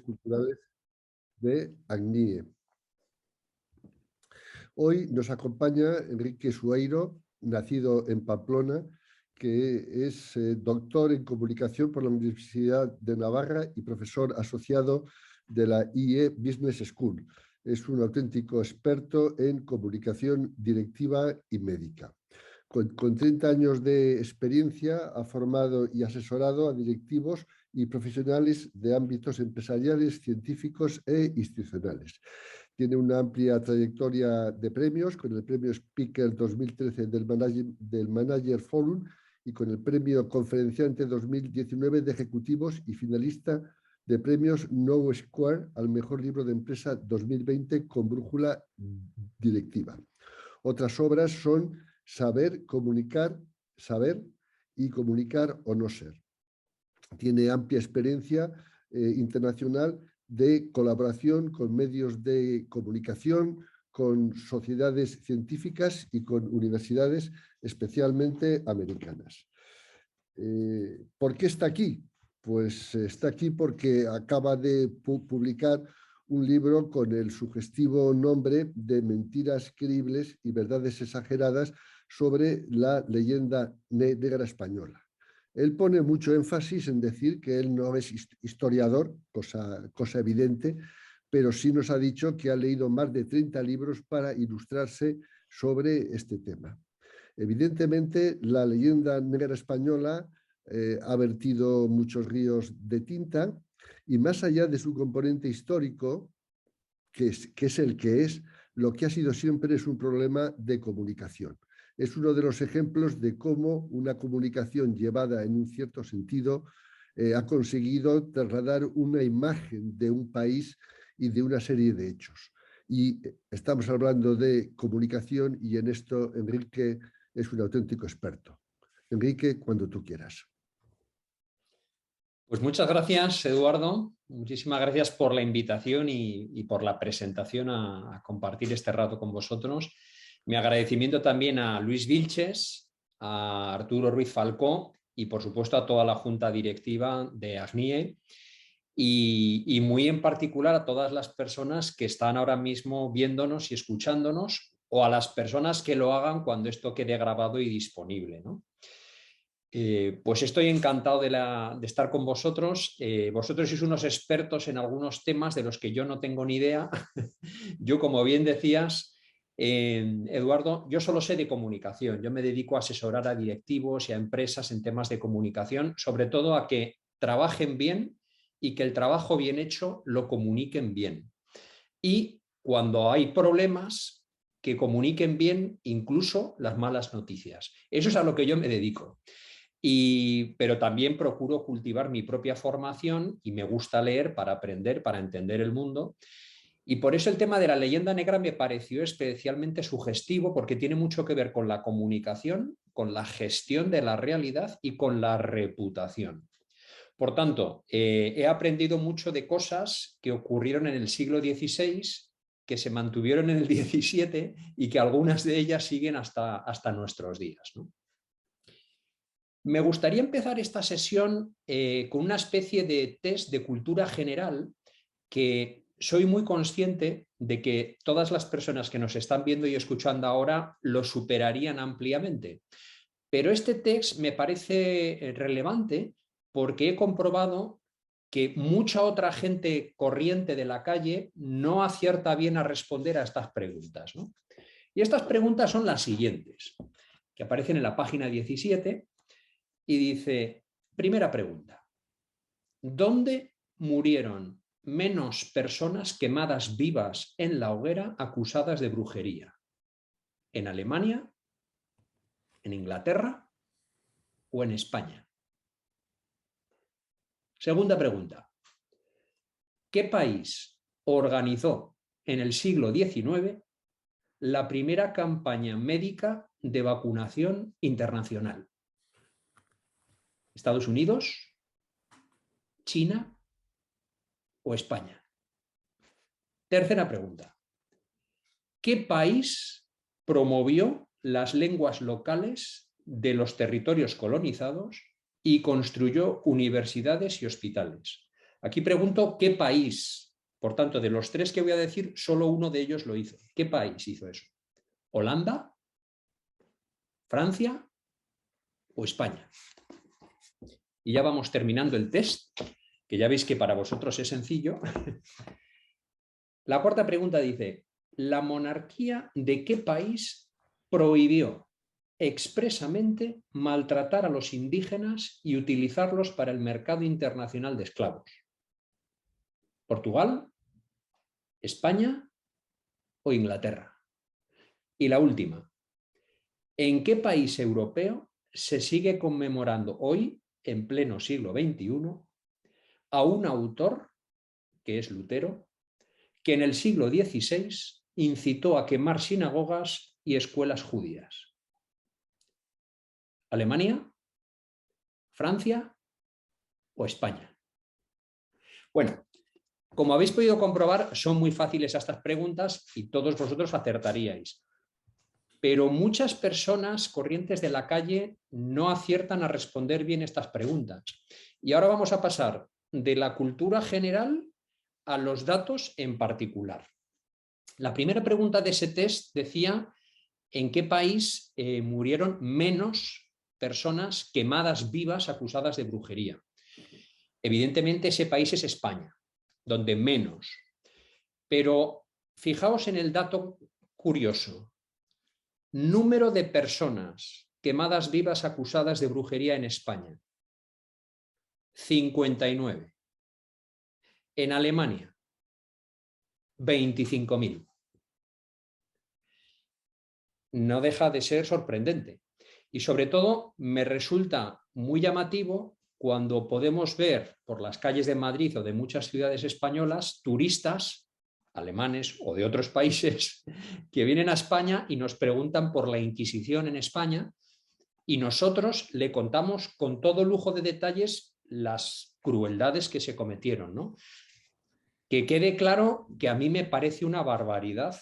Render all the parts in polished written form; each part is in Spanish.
culturales de ACNIE. Hoy nos acompaña Enrique Sueiro, nacido en Pamplona, que es doctor en comunicación por la Universidad de Navarra y profesor asociado de la IE Business School. Es un auténtico experto en comunicación directiva y médica. Con 30 años de experiencia ha formado y asesorado a directivos y profesionales de ámbitos empresariales, científicos e institucionales. Tiene una amplia trayectoria de premios, con el premio Speaker 2013 del Manager Forum y con el premio Conferenciante 2019 de Ejecutivos y finalista de premios No Square al Mejor Libro de Empresa 2020 con Brújula Directiva. Otras obras son Saber, Comunicar, Saber y Comunicar o No Ser. Tiene amplia experiencia internacional de colaboración con medios de comunicación, con sociedades científicas y con universidades especialmente americanas. ¿Por qué está aquí? Pues está aquí porque acaba de publicar un libro con el sugestivo nombre de Mentiras creíbles y verdades exageradas sobre la leyenda negra española. Él pone mucho énfasis en decir que él no es historiador, cosa evidente, pero sí nos ha dicho que ha leído más de 30 libros para ilustrarse sobre este tema. Evidentemente, la leyenda negra española ha vertido muchos ríos de tinta y más allá de su componente histórico, que es el que es, lo que ha sido siempre es un problema de comunicación. Es uno de los ejemplos de cómo una comunicación llevada en un cierto sentido ha conseguido trasladar una imagen de un país y de una serie de hechos. Y estamos hablando de comunicación y en esto Enrique es un auténtico experto. Enrique, cuando tú quieras. Pues muchas gracias, Eduardo. Muchísimas gracias por la invitación y por la presentación a compartir este rato con vosotros. Mi agradecimiento también a Luis Vilches, a Arturo Ruiz Falcó y por supuesto a toda la junta directiva de ACNIE y muy en particular a todas las personas que están ahora mismo viéndonos y escuchándonos o a las personas que lo hagan cuando esto quede grabado y disponible, ¿no? Pues estoy encantado de estar con vosotros. Vosotros sois unos expertos en algunos temas de los que yo no tengo ni idea. Yo, como bien decías, Eduardo, yo solo sé de comunicación. Yo me dedico a asesorar a directivos y a empresas en temas de comunicación, sobre todo a que trabajen bien y que el trabajo bien hecho lo comuniquen bien. Y cuando hay problemas, que comuniquen bien incluso las malas noticias. Eso es a lo que yo me dedico. Pero también procuro cultivar mi propia formación y me gusta leer para aprender, para entender el mundo. Y por eso el tema de la leyenda negra me pareció especialmente sugestivo porque tiene mucho que ver con la comunicación, con la gestión de la realidad y con la reputación. Por tanto, he aprendido mucho de cosas que ocurrieron en el siglo XVI, que se mantuvieron en el XVII y que algunas de ellas siguen hasta nuestros días, ¿no? Me gustaría empezar esta sesión con una especie de test de cultura general que soy muy consciente de que todas las personas que nos están viendo y escuchando ahora lo superarían ampliamente. Pero este test me parece relevante porque he comprobado que mucha otra gente corriente de la calle no acierta bien a responder a estas preguntas, ¿no? Y estas preguntas son las siguientes, que aparecen en la página 17. Y dice, primera pregunta, ¿dónde murieron menos personas quemadas vivas en la hoguera acusadas de brujería? ¿En Alemania, en Inglaterra o en España? Segunda pregunta, ¿qué país organizó en el siglo XIX la primera campaña médica de vacunación internacional? ¿Estados Unidos, China o España? Tercera pregunta. ¿Qué país promovió las lenguas locales de los territorios colonizados y construyó universidades y hospitales? Aquí pregunto qué país. Por tanto, de los tres que voy a decir, solo uno de ellos lo hizo. ¿Qué país hizo eso? ¿Holanda? ¿Francia? ¿O España? Y ya vamos terminando el test, que ya veis que para vosotros es sencillo. La cuarta pregunta dice, ¿la monarquía de qué país prohibió expresamente maltratar a los indígenas y utilizarlos para el mercado internacional de esclavos? ¿Portugal, España o Inglaterra? Y la última, ¿en qué país europeo se sigue conmemorando hoy, en pleno siglo XXI, a un autor, que es Lutero, que en el siglo XVI incitó a quemar sinagogas y escuelas judías? ¿Alemania, Francia o España? Bueno, como habéis podido comprobar, son muy fáciles estas preguntas y todos vosotros acertaríais. Pero muchas personas corrientes de la calle no aciertan a responder bien estas preguntas. Y ahora vamos a pasar de la cultura general a los datos en particular. La primera pregunta de ese test decía en qué país murieron menos personas quemadas vivas acusadas de brujería. Evidentemente ese país es España, donde menos. Pero fijaos en el dato curioso. Número de personas quemadas vivas acusadas de brujería en España. 59. En Alemania, 25.000. No deja de ser sorprendente. Y sobre todo me resulta muy llamativo cuando podemos ver por las calles de Madrid o de muchas ciudades españolas turistas alemanes o de otros países que vienen a España y nos preguntan por la Inquisición en España y nosotros le contamos con todo lujo de detalles las crueldades que se cometieron, ¿no? Que quede claro que a mí me parece una barbaridad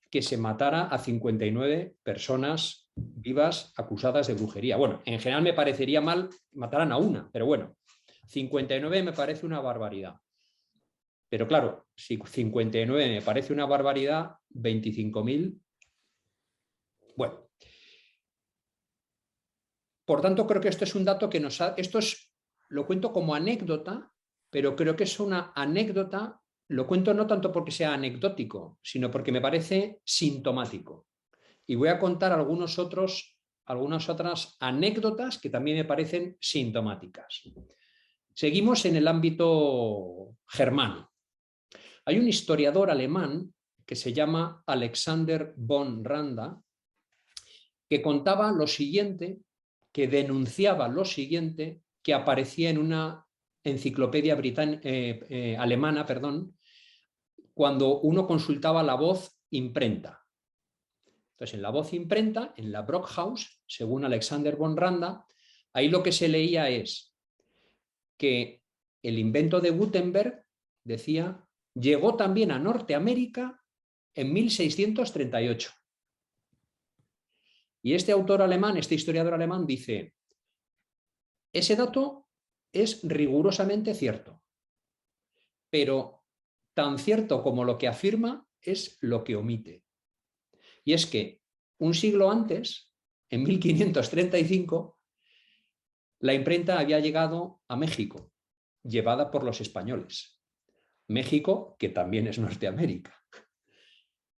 que se matara a 59 personas vivas acusadas de brujería. Bueno, en general me parecería mal mataran a una, pero bueno, 59 me parece una barbaridad. Pero claro, si 59 me parece una barbaridad, 25.000, bueno. Por tanto, creo que esto es un dato que lo cuento como anécdota, pero creo que es una anécdota, lo cuento no tanto porque sea anecdótico, sino porque me parece sintomático. Y voy a contar algunas otras anécdotas que también me parecen sintomáticas. Seguimos en el ámbito germano. Hay un historiador alemán que se llama Alexander von Randa, que contaba lo siguiente, que denunciaba lo siguiente, que aparecía en una enciclopedia alemana, cuando uno consultaba la voz imprenta. Entonces, en la voz imprenta, en la Brockhaus, según Alexander von Randa, ahí lo que se leía es que el invento de Gutenberg, decía, llegó también a Norteamérica en 1638. Y este autor alemán, este historiador alemán, dice, ese dato es rigurosamente cierto, pero tan cierto como lo que afirma es lo que omite. Y es que un siglo antes, en 1535, la imprenta había llegado a México, llevada por los españoles. México, que también es Norteamérica.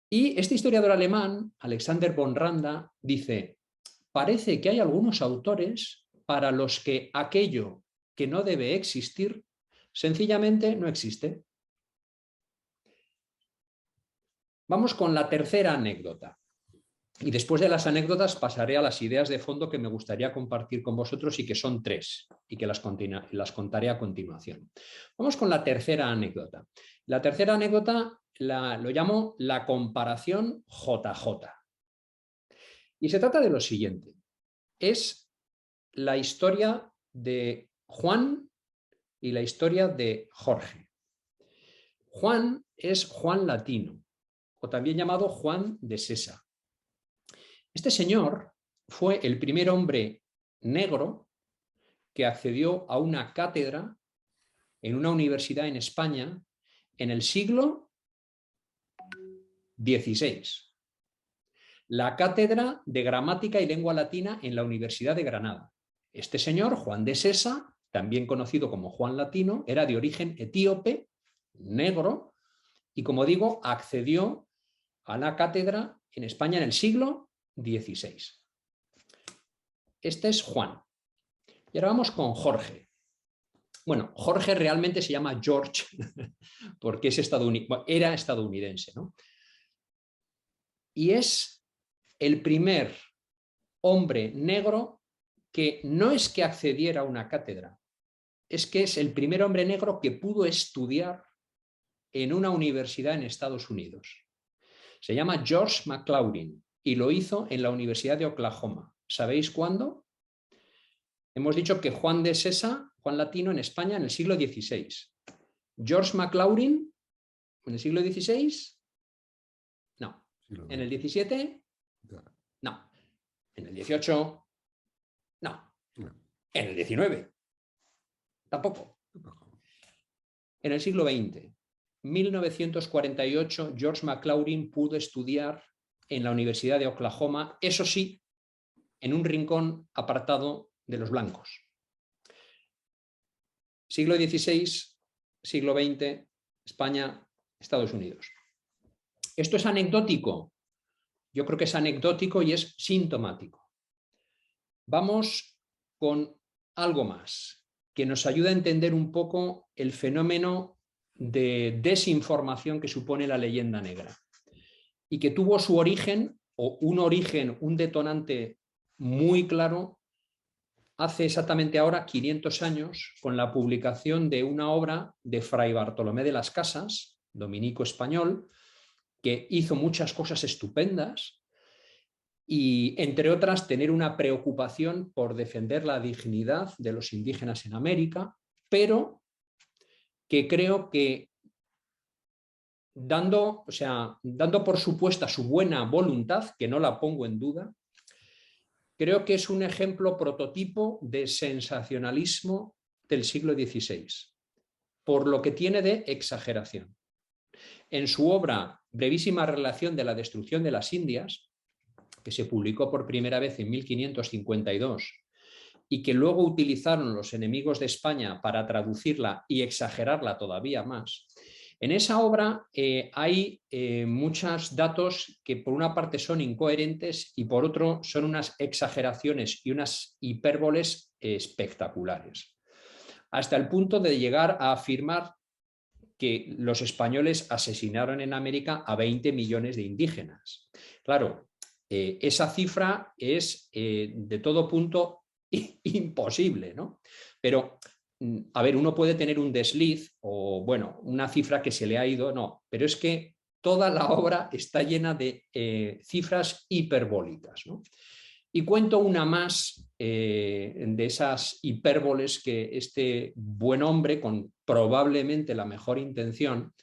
Y este historiador alemán, Alexander von Randa, dice, parece que hay algunos autores para los que aquello que no debe existir, sencillamente no existe. Vamos con la tercera anécdota. Y después de las anécdotas pasaré a las ideas de fondo que me gustaría compartir con vosotros y que son 3 y que las contaré a continuación. Vamos con la tercera anécdota. La tercera anécdota lo llamo la comparación JJ. Y se trata de lo siguiente. Es la historia de Juan y la historia de Jorge. Juan es Juan Latino, o también llamado Juan de Sesa. Este señor fue el primer hombre negro que accedió a una cátedra en una universidad en España en el siglo XVI. La cátedra de Gramática y Lengua Latina en la Universidad de Granada. Este señor, Juan de Sesa, también conocido como Juan Latino, era de origen etíope, negro, y como digo, accedió a la cátedra en España en el siglo XVI. Este es Juan. Y ahora vamos con Jorge. Bueno, Jorge realmente se llama George porque es era estadounidense, ¿no? Y es el primer hombre negro que no es que accediera a una cátedra, es que es el primer hombre negro que pudo estudiar en una universidad en Estados Unidos. Se llama George McLaurin y lo hizo en la Universidad de Oklahoma. ¿Sabéis cuándo? Hemos dicho que Juan de Sesa, Juan Latino, en España en el siglo XVI. George McLaurin en el siglo XVI, no. ¿En el XVII? No. ¿En el XVIII? No. ¿En el XIX? Tampoco. En el siglo XX, 1948, George McLaurin pudo estudiar en la Universidad de Oklahoma, eso sí, en un rincón apartado de los blancos. Siglo XVI, siglo XX, España, Estados Unidos. ¿Esto es anecdótico? Yo creo que es anecdótico y es sintomático. Vamos con algo más que nos ayuda a entender un poco el fenómeno de desinformación que supone la leyenda negra y que tuvo su origen, o un detonante muy claro, hace exactamente ahora 500 años, con la publicación de una obra de Fray Bartolomé de las Casas, dominico español, que hizo muchas cosas estupendas y, entre otras, tener una preocupación por defender la dignidad de los indígenas en América, pero que creo que dando por supuesta su buena voluntad, que no la pongo en duda, creo que es un ejemplo prototipo de sensacionalismo del siglo XVI, por lo que tiene de exageración. En su obra Brevísima relación de la destrucción de las Indias, que se publicó por primera vez en 1552 y que luego utilizaron los enemigos de España para traducirla y exagerarla todavía más, en esa obra hay muchos datos que por una parte son incoherentes y por otro son unas exageraciones y unas hipérboles espectaculares, hasta el punto de llegar a afirmar que los españoles asesinaron en América a 20 millones de indígenas. Claro, esa cifra es de todo punto imposible, ¿no? Pero a ver, uno puede tener un desliz o, bueno, una cifra que se le ha ido, no, pero es que toda la obra está llena de cifras hiperbólicas, ¿no? Y cuento una más de esas hipérboles que este buen hombre, con probablemente la mejor intención,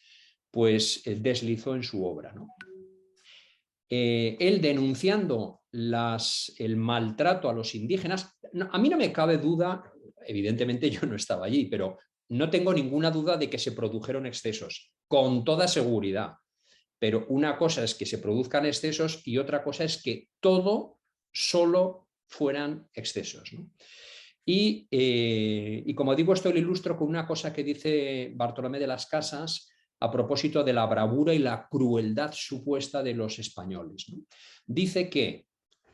pues deslizó en su obra, ¿no? Él denunciando el maltrato a los indígenas, a mí no me cabe duda. Evidentemente yo no estaba allí, pero no tengo ninguna duda de que se produjeron excesos, con toda seguridad. Pero una cosa es que se produzcan excesos y otra cosa es que todo solo fueran excesos, ¿no? Y como digo, esto lo ilustro con una cosa que dice Bartolomé de las Casas a propósito de la bravura y la crueldad supuesta de los españoles, ¿no? Dice que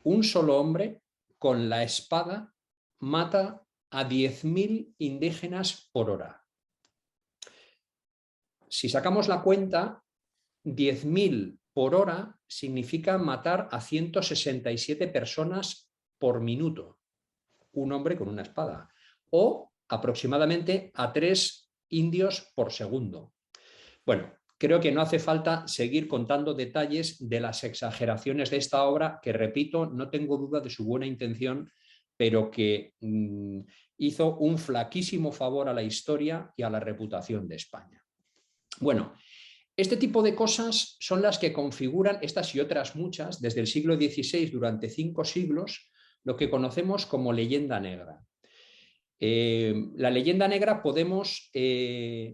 un solo hombre con la espada mata a 10.000 indígenas por hora. Si sacamos la cuenta, 10.000 por hora significa matar a 167 personas por minuto, un hombre con una espada, o aproximadamente a 3 indios por segundo. Bueno, creo que no hace falta seguir contando detalles de las exageraciones de esta obra, que, repito, no tengo duda de su buena intención, pero que hizo un flaquísimo favor a la historia y a la reputación de España. Bueno, este tipo de cosas son las que configuran, estas y otras muchas, desde el siglo XVI durante 5 siglos, lo que conocemos como leyenda negra. La leyenda negra podemos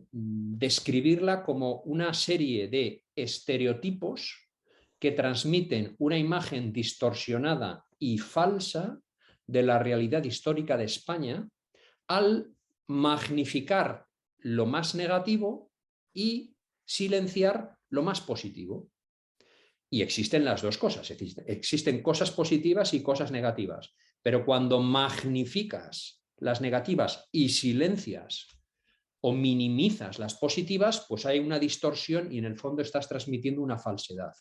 describirla como una serie de estereotipos que transmiten una imagen distorsionada y falsa de la realidad histórica de España al magnificar lo más negativo y silenciar lo más positivo. Y existen las dos cosas, existen cosas positivas y cosas negativas, pero cuando magnificas las negativas y silencias o minimizas las positivas, pues hay una distorsión y en el fondo estás transmitiendo una falsedad.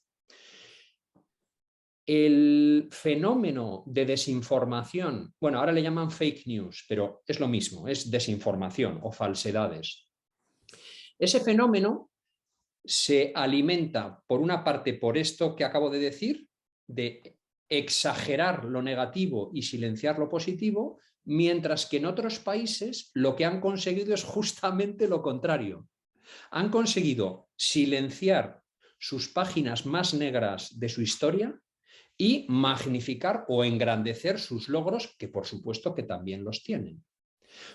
El fenómeno de desinformación, bueno, ahora le llaman fake news, pero es lo mismo, es desinformación o falsedades. Ese fenómeno se alimenta, por una parte, por esto que acabo de decir, de exagerar lo negativo y silenciar lo positivo, mientras que en otros países lo que han conseguido es justamente lo contrario. Han conseguido silenciar sus páginas más negras de su historia y magnificar o engrandecer sus logros, que por supuesto que también los tienen.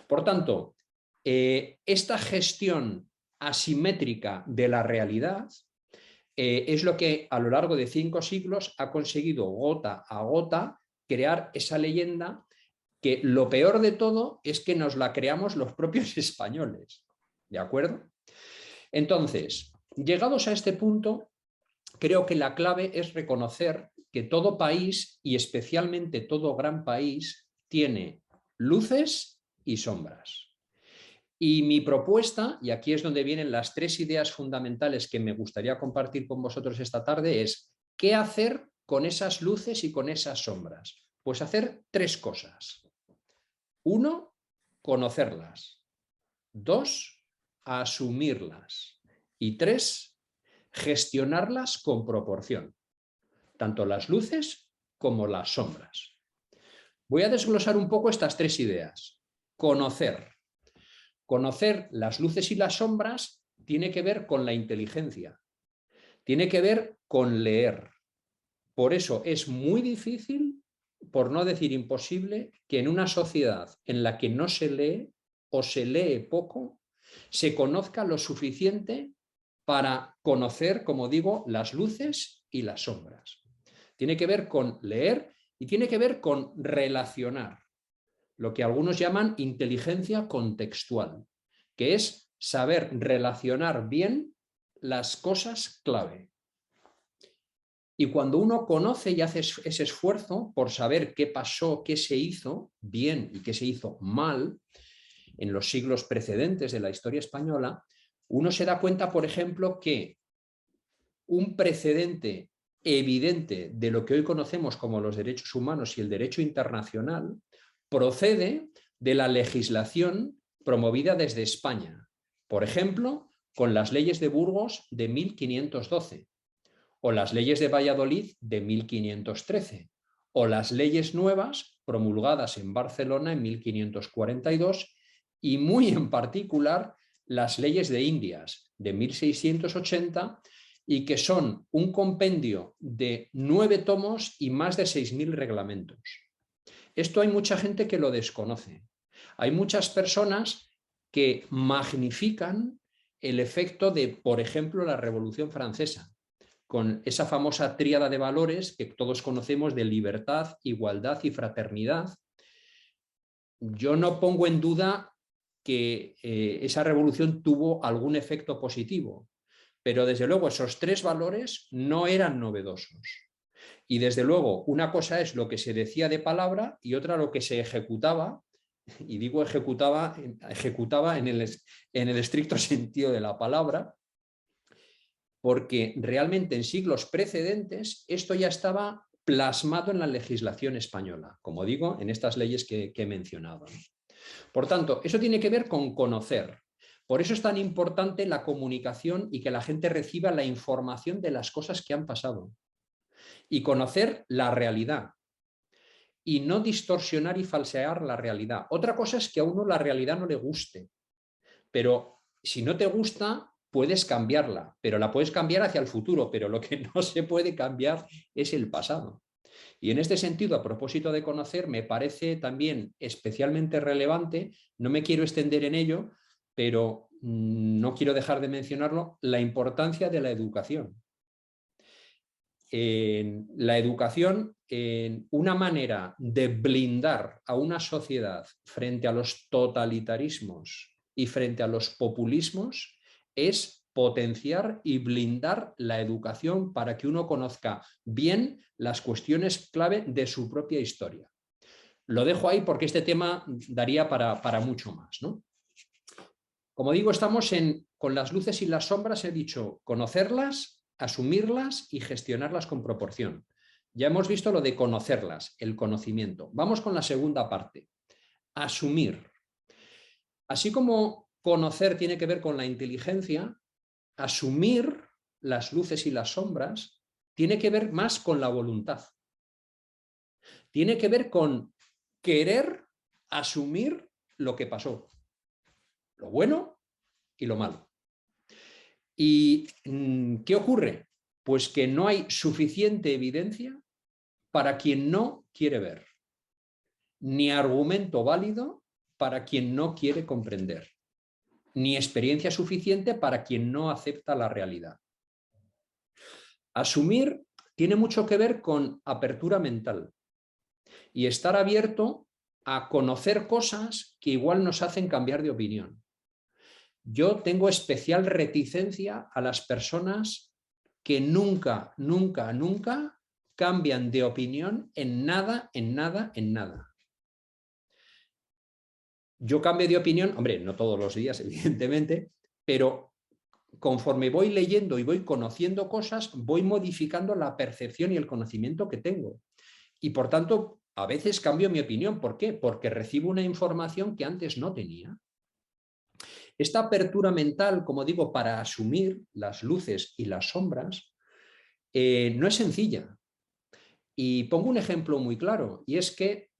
Por tanto, esta gestión asimétrica de la realidad es lo que a lo largo de 5 siglos ha conseguido gota a gota crear esa leyenda que lo peor de todo es que nos la creamos los propios españoles. ¿De acuerdo? Entonces, llegados a este punto, creo que la clave es reconocer que todo país y especialmente todo gran país tiene luces y sombras. Y mi propuesta, y aquí es donde vienen las 3 ideas fundamentales que me gustaría compartir con vosotros esta tarde, es ¿qué hacer con esas luces y con esas sombras? Pues hacer 3 cosas. 1, conocerlas. 2, asumirlas. Y 3, gestionarlas con proporción. Tanto las luces como las sombras. Voy a desglosar un poco estas 3 ideas. Conocer. Conocer las luces y las sombras tiene que ver con la inteligencia, tiene que ver con leer. Por eso es muy difícil, por no decir imposible, que en una sociedad en la que no se lee o se lee poco, se conozca lo suficiente para conocer, como digo, las luces y las sombras. Tiene que ver con leer y tiene que ver con relacionar. Lo que algunos llaman inteligencia contextual, que es saber relacionar bien las cosas clave. Y cuando uno conoce y hace ese esfuerzo por saber qué pasó, qué se hizo bien y qué se hizo mal en los siglos precedentes de la historia española, uno se da cuenta, por ejemplo, que un precedente evidente de lo que hoy conocemos como los derechos humanos y el derecho internacional procede de la legislación promovida desde España, por ejemplo, con las leyes de Burgos de 1512, o las leyes de Valladolid de 1513, o las leyes nuevas promulgadas en Barcelona en 1542, y muy en particular las leyes de Indias de 1680, y que son un compendio de 9 tomos y más de 6.000 reglamentos. Esto hay mucha gente que lo desconoce. Hay muchas personas que magnifican el efecto de, por ejemplo, la Revolución Francesa, con esa famosa tríada de valores que todos conocemos de libertad, igualdad y fraternidad. Yo no pongo en duda que esa revolución tuvo algún efecto positivo, pero desde luego esos 3 valores no eran novedosos. Y desde luego una cosa es lo que se decía de palabra y otra lo que se ejecutaba, y digo ejecutaba en el estricto sentido de la palabra, porque realmente en siglos precedentes esto ya estaba plasmado en la legislación española, como digo, en estas leyes que he mencionado. Por tanto, eso tiene que ver con conocer. Por eso es tan importante la comunicación y que la gente reciba la información de las cosas que han pasado. Y conocer la realidad. Y no distorsionar y falsear la realidad. Otra cosa es que a uno la realidad no le guste. Pero si no te gusta, puedes cambiarla. Pero la puedes cambiar hacia el futuro. Pero lo que no se puede cambiar es el pasado. Y en este sentido, a propósito de conocer, me parece también especialmente relevante, no me quiero extender en ello, pero no quiero dejar de mencionarlo, la importancia de la educación. La educación, una manera de blindar a una sociedad frente a los totalitarismos y frente a los populismos, es potenciar y blindar la educación para que uno conozca bien las cuestiones clave de su propia historia. Lo dejo ahí porque este tema daría para mucho más, ¿no? Como digo, estamos con las luces y las sombras, he dicho, conocerlas, asumirlas y gestionarlas con proporción. Ya hemos visto lo de conocerlas, el conocimiento. Vamos con la segunda parte, asumir. Así como conocer tiene que ver con la inteligencia, asumir las luces y las sombras tiene que ver más con la voluntad. Tiene que ver con querer asumir lo que pasó, lo bueno y lo malo. ¿Y qué ocurre? Pues que no hay suficiente evidencia para quien no quiere ver, ni argumento válido para quien no quiere comprender, ni experiencia suficiente para quien no acepta la realidad. Asumir tiene mucho que ver con apertura mental y estar abierto a conocer cosas que igual nos hacen cambiar de opinión. Yo tengo especial reticencia a las personas que nunca cambian de opinión en nada. Yo cambio de opinión, hombre, no todos los días, evidentemente, pero conforme voy leyendo y voy conociendo cosas, voy modificando la percepción y el conocimiento que tengo. Y por tanto, a veces cambio mi opinión. ¿Por qué? Porque recibo una información que antes no tenía. Esta apertura mental, como digo, para asumir las luces y las sombras, no es sencilla. Y pongo un ejemplo muy claro, y es que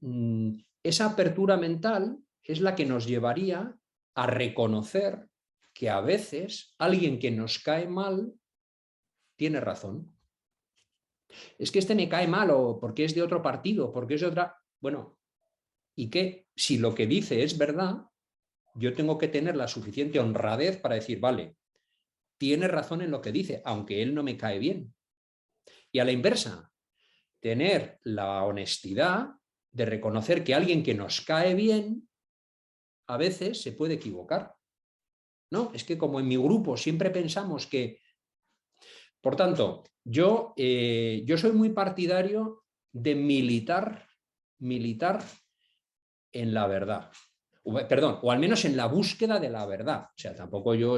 esa apertura mental es la que nos llevaría a reconocer que a veces alguien que nos cae mal tiene razón. Es que este me cae mal o porque es de otro partido, porque es de otra... Bueno, ¿y qué? Si lo que dice es verdad, yo tengo que tener la suficiente honradez para decir, vale, tiene razón en lo que dice, aunque él no me cae bien. Y a la inversa, tener la honestidad de reconocer que alguien que nos cae bien a veces se puede equivocar. ¿No? Es que como en mi grupo siempre pensamos que... Por tanto, yo soy muy partidario de militar en la verdad. Perdón, o al menos en la búsqueda de la verdad. O sea, tampoco yo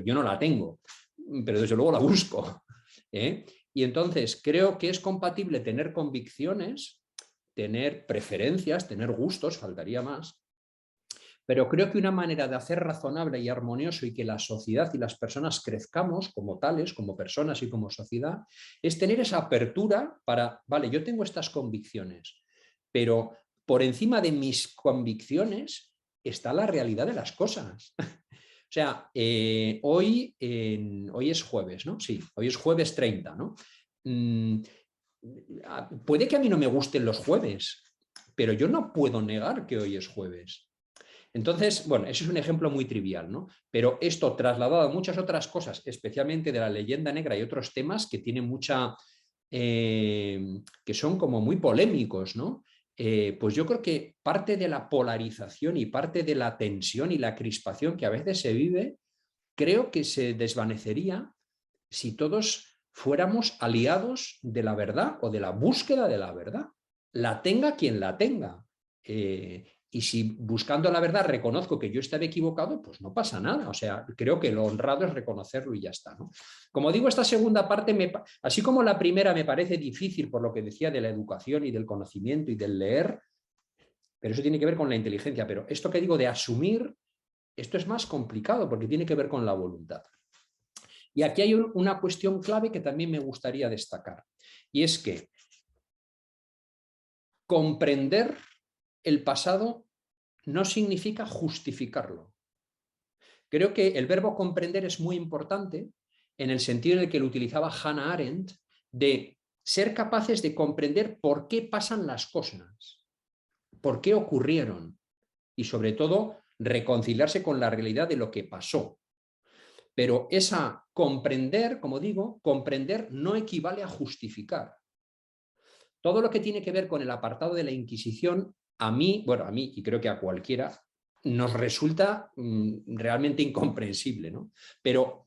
no la tengo, pero desde luego la busco. Y entonces creo que es compatible tener convicciones, tener preferencias, tener gustos, faltaría más, pero creo que una manera de hacer razonable y armonioso y que la sociedad y las personas crezcamos como tales, como personas y como sociedad, es tener esa apertura para, vale, yo tengo estas convicciones, pero por encima de mis convicciones está la realidad de las cosas. O sea, hoy es jueves, ¿no? Sí, hoy es jueves 30, ¿no? Puede que a mí no me gusten los jueves, pero yo no puedo negar que hoy es jueves. Entonces, bueno, eso es un ejemplo muy trivial, ¿no? Pero esto trasladado a muchas otras cosas, especialmente de la leyenda negra y otros temas que tienen mucha... que son como muy polémicos, ¿no? Pues yo creo que parte de la polarización y parte de la tensión y la crispación que a veces se vive, creo que se desvanecería si todos fuéramos aliados de la verdad o de la búsqueda de la verdad. La tenga quien la tenga. Y si buscando la verdad reconozco que yo estaré equivocado, pues no pasa nada. O sea, creo que lo honrado es reconocerlo y ya está, ¿no? Como digo, esta segunda parte, así como la primera me parece difícil por lo que decía de la educación y del conocimiento y del leer, pero eso tiene que ver con la inteligencia. Pero esto que digo de asumir, esto es más complicado porque tiene que ver con la voluntad. Y aquí hay una cuestión clave que también me gustaría destacar. Y es que comprender el pasado no significa justificarlo. Creo que el verbo comprender es muy importante en el sentido en el que lo utilizaba Hannah Arendt, de ser capaces de comprender por qué pasan las cosas, por qué ocurrieron y sobre todo reconciliarse con la realidad de lo que pasó. Pero esa comprender, como digo, comprender no equivale a justificar. Todo lo que tiene que ver con el apartado de la Inquisición, a mí y creo que a cualquiera, nos resulta realmente incomprensible, ¿no? Pero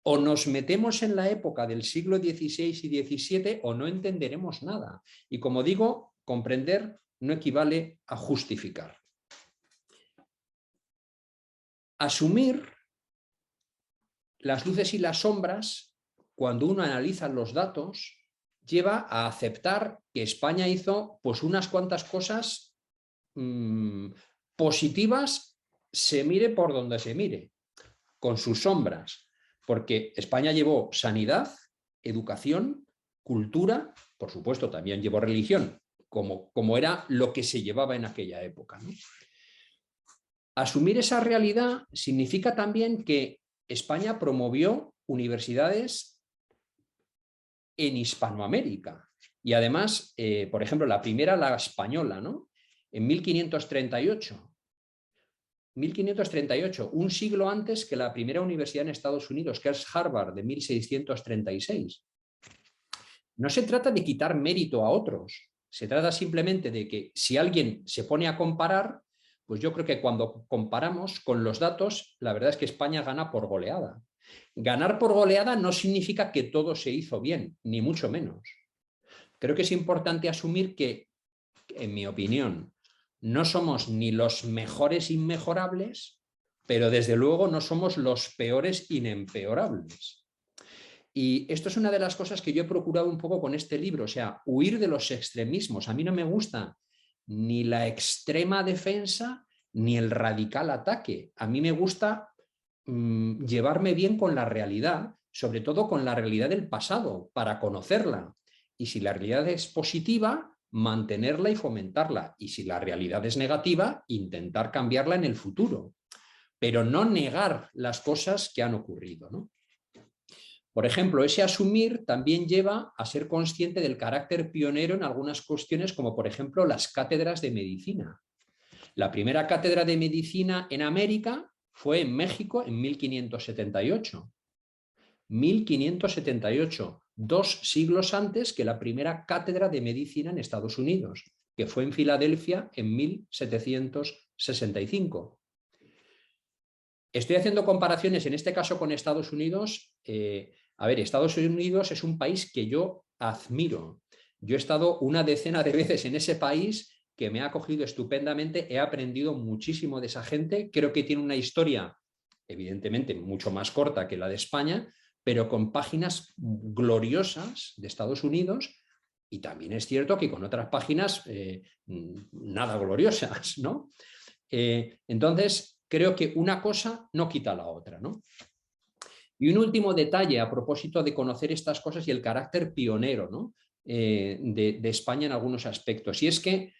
o nos metemos en la época del siglo XVI y XVII o no entenderemos nada. Y como digo, comprender no equivale a justificar. Asumir las luces y las sombras, cuando uno analiza los datos, lleva a aceptar que España hizo pues unas cuantas cosas positivas, se mire por donde se mire, con sus sombras, porque España llevó sanidad, educación, cultura, por supuesto también llevó religión, como era lo que se llevaba en aquella época, ¿no? Asumir esa realidad significa también que España promovió universidades en Hispanoamérica. Y además, por ejemplo, la primera, la española, ¿no? En 1538. 1538, un siglo antes que la primera universidad en Estados Unidos, que es Harvard, de 1636. No se trata de quitar mérito a otros, se trata simplemente de que si alguien se pone a comparar, pues yo creo que cuando comparamos con los datos, la verdad es que España gana por goleada. Ganar por goleada no significa que todo se hizo bien, ni mucho menos. Creo que es importante asumir que, en mi opinión, no somos ni los mejores inmejorables, pero desde luego no somos los peores inempeorables. Y esto es una de las cosas que yo he procurado un poco con este libro, o sea, huir de los extremismos. A mí no me gusta ni la extrema defensa ni el radical ataque. A mí me gusta llevarme bien con la realidad, sobre todo con la realidad del pasado, para conocerla. Y si la realidad es positiva, mantenerla y fomentarla. Y si la realidad es negativa, intentar cambiarla en el futuro. Pero no negar las cosas que han ocurrido, ¿no? Por ejemplo, ese asumir también lleva a ser consciente del carácter pionero en algunas cuestiones, como por ejemplo las cátedras de medicina. La primera cátedra de medicina en América fue en México en 1578. 1578, 2 siglos antes que la primera cátedra de medicina en Estados Unidos, que fue en Filadelfia en 1765. Estoy haciendo comparaciones en este caso con Estados Unidos. Estados Unidos es un país que yo admiro. Yo he estado una decena de veces en ese país que me ha acogido estupendamente. He aprendido muchísimo de esa gente. Creo que tiene una historia, evidentemente, mucho más corta que la de España, pero con páginas gloriosas de Estados Unidos. Y también es cierto que con otras páginas nada gloriosas, ¿no? Entonces, creo que una cosa no quita la otra, ¿no? Y un último detalle a propósito de conocer estas cosas y el carácter pionero, ¿no? de España en algunos aspectos. Y es que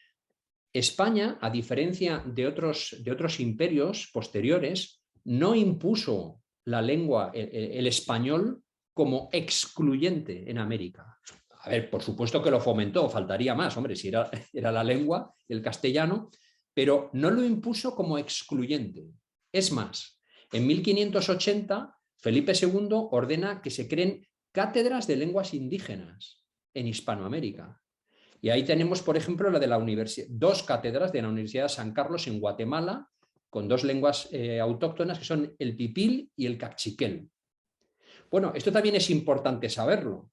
España, a diferencia de otros imperios posteriores, no impuso la lengua, el español, como excluyente en América. A ver, por supuesto que lo fomentó, faltaría más, hombre, si era la lengua, el castellano, pero no lo impuso como excluyente. Es más, en 1580, Felipe II ordena que se creen cátedras de lenguas indígenas en Hispanoamérica. Y ahí tenemos, por ejemplo, la de la universidad, 2 cátedras de la Universidad de San Carlos en Guatemala, con 2 lenguas autóctonas que son el pipil y el cachiquel. Bueno, esto también es importante saberlo,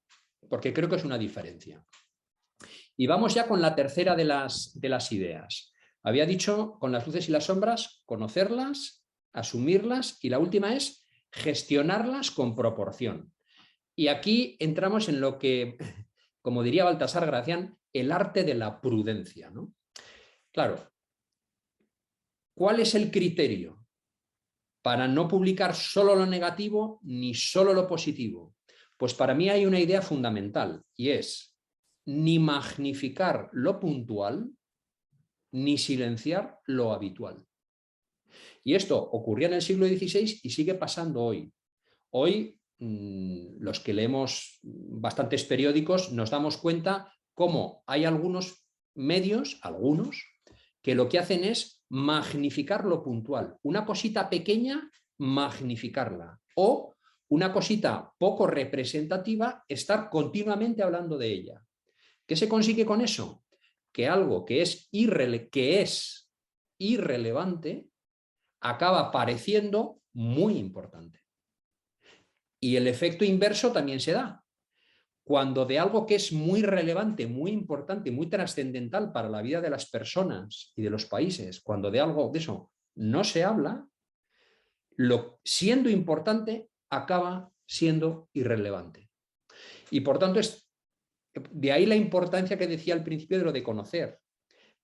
porque creo que es una diferencia. Y vamos ya con la tercera de las ideas. Había dicho, con las luces y las sombras, conocerlas, asumirlas, y la última es gestionarlas con proporción. Y aquí entramos en lo que, como diría Baltasar Gracián, el arte de la prudencia, ¿no? Claro, ¿cuál es el criterio para no publicar solo lo negativo ni solo lo positivo? Pues para mí hay una idea fundamental, y es ni magnificar lo puntual ni silenciar lo habitual. Y esto ocurría en el siglo XVI y sigue pasando hoy. Hoy los que leemos bastantes periódicos, nos damos cuenta cómo hay algunos medios, que lo que hacen es magnificar lo puntual. Una cosita pequeña, magnificarla. O una cosita poco representativa, estar continuamente hablando de ella. ¿Qué se consigue con eso? Que algo que es irrelevante acaba pareciendo muy importante. Y el efecto inverso también se da. Cuando de algo que es muy relevante, muy importante, muy trascendental para la vida de las personas y de los países, cuando de algo de eso no se habla, lo siendo importante acaba siendo irrelevante. Y por tanto, de ahí la importancia que decía al principio de lo de conocer.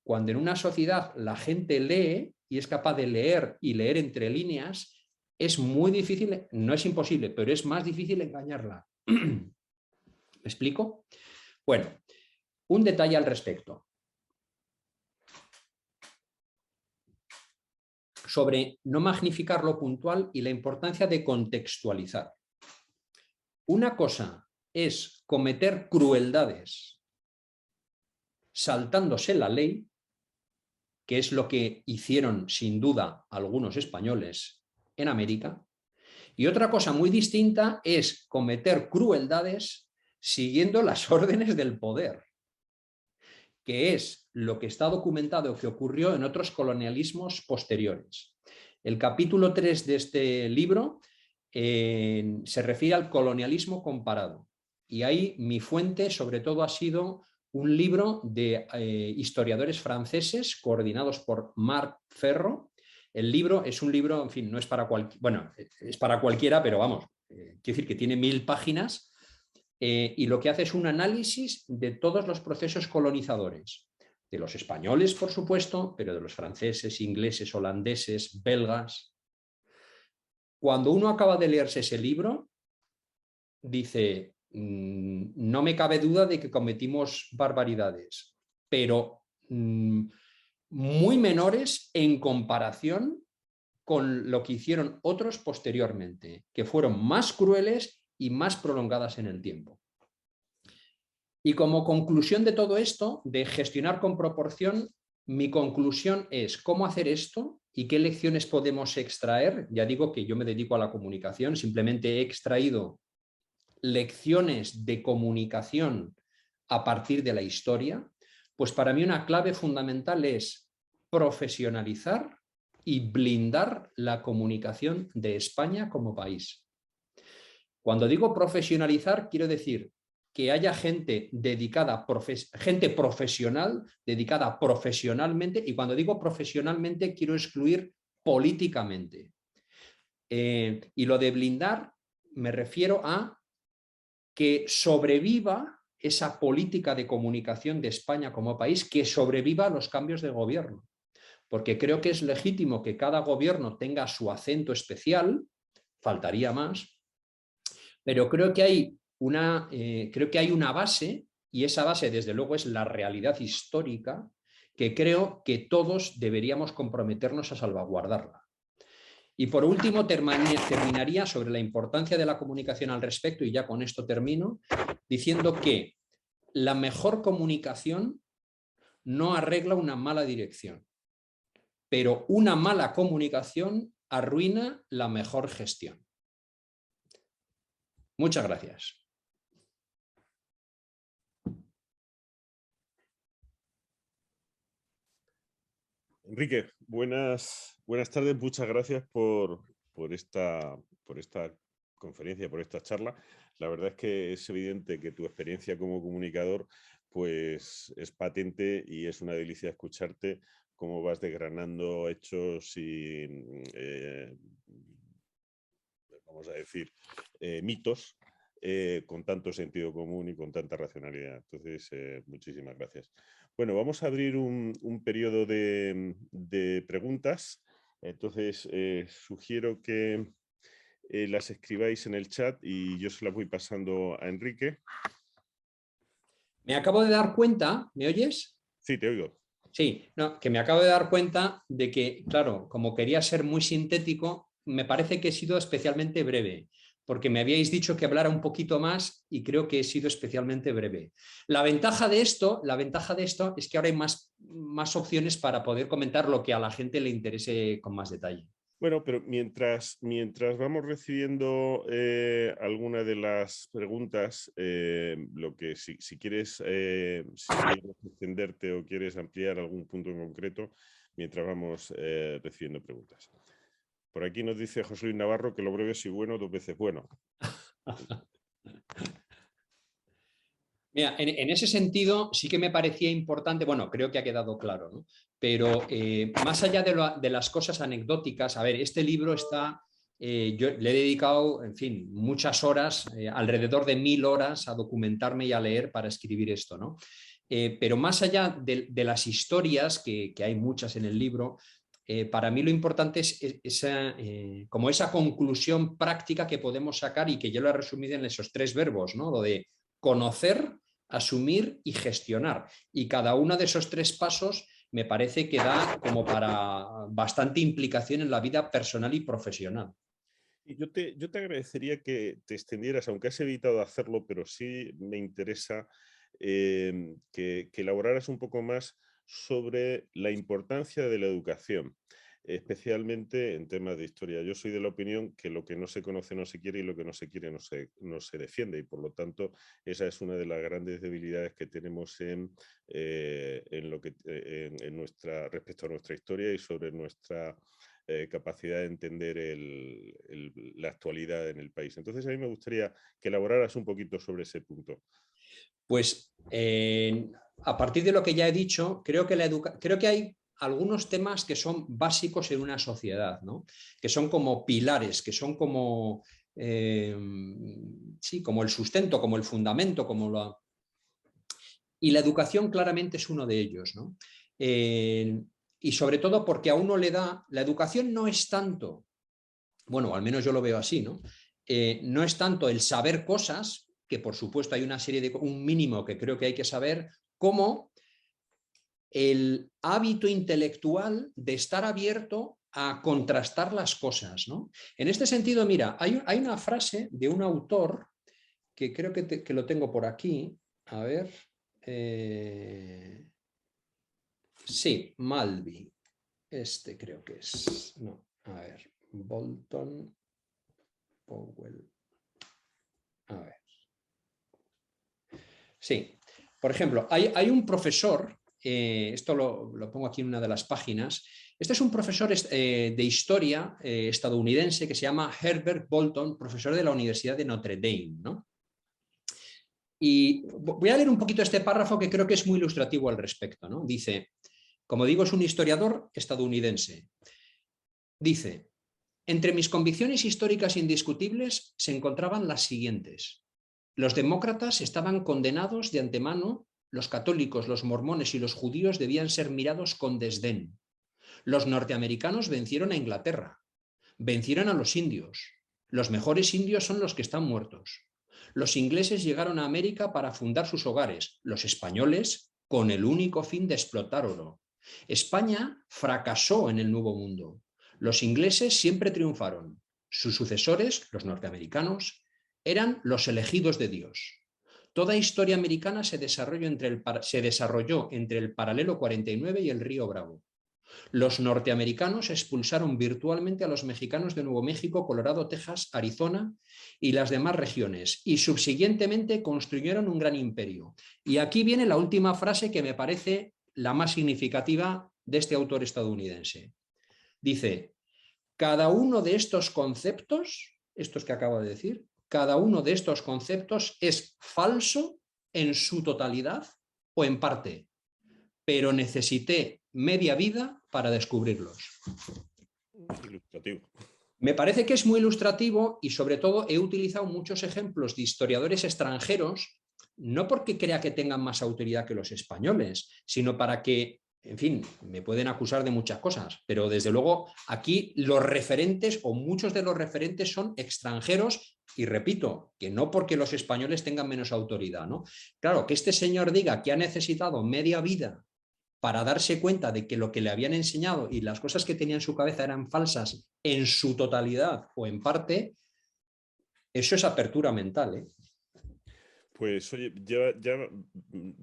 Cuando en una sociedad la gente lee y es capaz de leer y leer entre líneas, es muy difícil, no es imposible, pero es más difícil engañarla. ¿Me explico? Bueno, un detalle al respecto. Sobre no magnificar lo puntual y la importancia de contextualizar. Una cosa es cometer crueldades saltándose la ley, que es lo que hicieron sin duda algunos españoles en América, y otra cosa muy distinta es cometer crueldades siguiendo las órdenes del poder, que es lo que está documentado que ocurrió en otros colonialismos posteriores. El capítulo 3 de este libro se refiere al colonialismo comparado, y ahí mi fuente sobre todo ha sido un libro de historiadores franceses coordinados por Marc Ferro. El libro es un libro, en fin, no es para bueno, es para cualquiera, pero vamos, quiero decir que tiene 1000 páginas y lo que hace es un análisis de todos los procesos colonizadores, de los españoles, por supuesto, pero de los franceses, ingleses, holandeses, belgas. Cuando uno acaba de leerse ese libro, dice, no me cabe duda de que cometimos barbaridades, pero muy menores en comparación con lo que hicieron otros posteriormente, que fueron más crueles y más prolongadas en el tiempo. Y como conclusión de todo esto, de gestionar con proporción, mi conclusión es cómo hacer esto y qué lecciones podemos extraer. Ya digo que yo me dedico a la comunicación, simplemente he extraído lecciones de comunicación a partir de la historia. Pues para mí una clave fundamental es profesionalizar y blindar la comunicación de España como país. Cuando digo profesionalizar, quiero decir que haya gente dedicada, gente profesional, dedicada profesionalmente, y cuando digo profesionalmente quiero excluir políticamente. Y lo de blindar me refiero a que sobreviva esa política de comunicación de España como país, que sobreviva a los cambios de gobierno. Porque creo que es legítimo que cada gobierno tenga su acento especial, faltaría más, pero creo que hay una base, y esa base desde luego es la realidad histórica, que creo que todos deberíamos comprometernos a salvaguardarla. Y por último terminaría sobre la importancia de la comunicación al respecto, y ya con esto termino, diciendo que la mejor comunicación no arregla una mala dirección, pero una mala comunicación arruina la mejor gestión. Muchas gracias. Enrique, buenas tardes. Muchas gracias por esta conferencia, por esta charla. La verdad es que es evidente que tu experiencia como comunicador pues, es patente y es una delicia escucharte cómo vas desgranando hechos y, vamos a decir, mitos con tanto sentido común y con tanta racionalidad. Entonces, muchísimas gracias. Bueno, vamos a abrir un periodo de preguntas. Entonces, sugiero que las escribáis en el chat y yo se las voy pasando a Enrique. Me acabo de dar cuenta, ¿me oyes? Sí, te oigo. Sí, no, que me acabo de dar cuenta de que, claro, como quería ser muy sintético, me parece que he sido especialmente breve. porque me habíais dicho que hablara un poquito más y creo que he sido especialmente breve. La ventaja de esto es que ahora hay más opciones para poder comentar lo que a la gente le interese con más detalle. Bueno, pero mientras vamos recibiendo alguna de las preguntas, lo que si quieres extenderte o quieres ampliar algún punto en concreto, mientras vamos recibiendo preguntas. Por aquí nos dice José Luis Navarro que lo breve es y bueno, 2 veces bueno. Mira, en ese sentido sí que me parecía importante, bueno, creo que ha quedado claro, ¿no? Pero más allá de las cosas anecdóticas, a ver, este libro está, yo le he dedicado, en fin, muchas horas, alrededor de 1000 horas a documentarme y a leer para escribir esto, ¿no? Pero más allá de las historias, que hay muchas en el libro, para mí lo importante es como esa conclusión práctica que podemos sacar y que yo lo he resumido en esos 3 verbos, ¿no? Lo de conocer, asumir y gestionar. Y cada uno de esos 3 pasos me parece que da como para bastante implicación en la vida personal y profesional. Y yo te agradecería que te extendieras, aunque has evitado hacerlo, pero sí me interesa que elaboraras un poco más sobre la importancia de la educación, especialmente en temas de historia. Yo soy de la opinión que lo que no se conoce no se quiere y lo que no se quiere no se defiende, y por lo tanto esa es una de las grandes debilidades que tenemos respecto a nuestra historia y sobre nuestra capacidad de entender la actualidad en el país. Entonces a mí me gustaría que elaboraras un poquito sobre ese punto. Pues a partir de lo que ya he dicho, creo que hay algunos temas que son básicos en una sociedad, ¿no? Que son como pilares, que son como, sí, como el sustento, como el fundamento, y la educación claramente es uno de ellos, ¿no? Y sobre todo porque a uno le da, la educación no es tanto, bueno, al menos yo lo veo así, ¿no? No es tanto el saber cosas, que por supuesto hay un mínimo que creo que hay que saber, como el hábito intelectual de estar abierto a contrastar las cosas, ¿no? En este sentido, mira, hay una frase de un autor que creo que lo tengo por aquí, a ver, sí, Malby, este creo que es, no, a ver, Bolton Powell, a ver. Sí, por ejemplo, hay un profesor, esto lo pongo aquí en una de las páginas, este es un profesor de historia estadounidense que se llama Herbert Bolton, profesor de la Universidad de Notre Dame, ¿no? Y voy a leer un poquito este párrafo que creo que es muy ilustrativo al respecto, ¿no? Dice, como digo, es un historiador estadounidense. Dice, entre mis convicciones históricas indiscutibles se encontraban las siguientes. Los demócratas estaban condenados de antemano, los católicos, los mormones y los judíos debían ser mirados con desdén. Los norteamericanos vencieron a Inglaterra, vencieron a los indios. Los mejores indios son los que están muertos. Los ingleses llegaron a América para fundar sus hogares, los españoles con el único fin de explotar oro. España fracasó en el Nuevo Mundo. Los ingleses siempre triunfaron. Sus sucesores, los norteamericanos, eran los elegidos de Dios. Toda historia americana se desarrolló entre el paralelo 49 y el río Bravo. Los norteamericanos expulsaron virtualmente a los mexicanos de Nuevo México, Colorado, Texas, Arizona y las demás regiones, y subsiguientemente construyeron un gran imperio. Y aquí viene la última frase que me parece la más significativa de este autor estadounidense. Dice, cada uno de estos conceptos, estos que acabo de decir, cada uno de estos conceptos es falso en su totalidad o en parte, pero necesité media vida para descubrirlos. Ilustrativo. Me parece que es muy ilustrativo y sobre todo he utilizado muchos ejemplos de historiadores extranjeros, no porque crea que tengan más autoridad que los españoles, sino para que, en fin, me pueden acusar de muchas cosas, pero desde luego aquí los referentes o muchos de los referentes son extranjeros y repito, que no porque los españoles tengan menos autoridad, ¿no? Claro, que este señor diga que ha necesitado media vida para darse cuenta de que lo que le habían enseñado y las cosas que tenía en su cabeza eran falsas en su totalidad o en parte, Eso es apertura mental, ¿eh? Pues oye, ya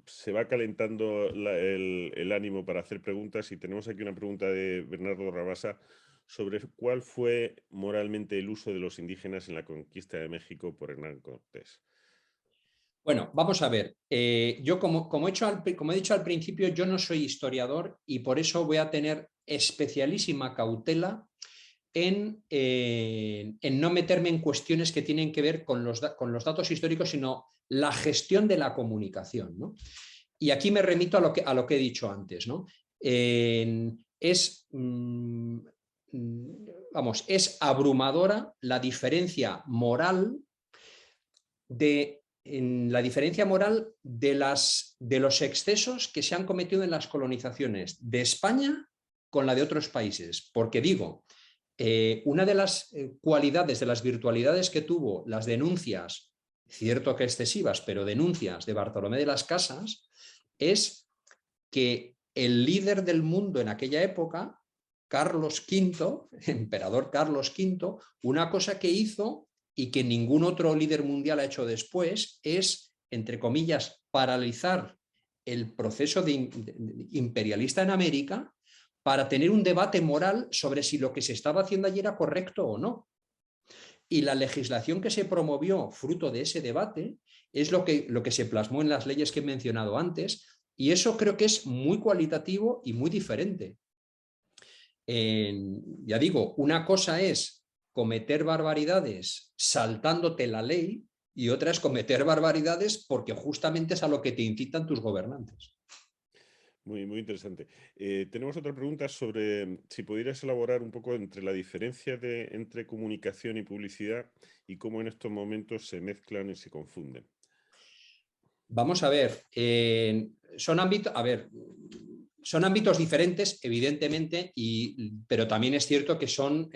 se va calentando el ánimo para hacer preguntas y tenemos aquí una pregunta de Bernardo Rabasa sobre cuál fue moralmente el uso de los indígenas en la conquista de México por Hernán Cortés. Bueno, vamos a ver. Yo, como he dicho al principio, yo no soy historiador y por eso voy a tener especialísima cautela en no meterme en cuestiones que tienen que ver con los datos históricos, sino la gestión de la comunicación, ¿no? Y aquí me remito a lo que he dicho antes, ¿no? Es abrumadora la diferencia moral de los excesos que se han cometido en las colonizaciones de España con la de otros países. Porque digo, una de las cualidades, de las virtualidades que tuvo las denuncias, cierto que excesivas, pero denuncias de Bartolomé de las Casas, es que el líder del mundo en aquella época, Carlos V, emperador Carlos V, una cosa que hizo y que ningún otro líder mundial ha hecho después es, entre comillas, paralizar el proceso imperialista en América para tener un debate moral sobre si lo que se estaba haciendo allí era correcto o no. Y la legislación que se promovió fruto de ese debate es lo que se plasmó en las leyes que he mencionado antes, y eso creo que es muy cualitativo y muy diferente. Ya digo, una cosa es cometer barbaridades saltándote la ley y otra es cometer barbaridades porque justamente es a lo que te incitan tus gobernantes. Muy, muy interesante. Tenemos otra pregunta sobre si pudieras elaborar un poco entre la diferencia entre comunicación y publicidad y cómo en estos momentos se mezclan y se confunden. Vamos a ver, son ámbitos diferentes, evidentemente, pero también es cierto que son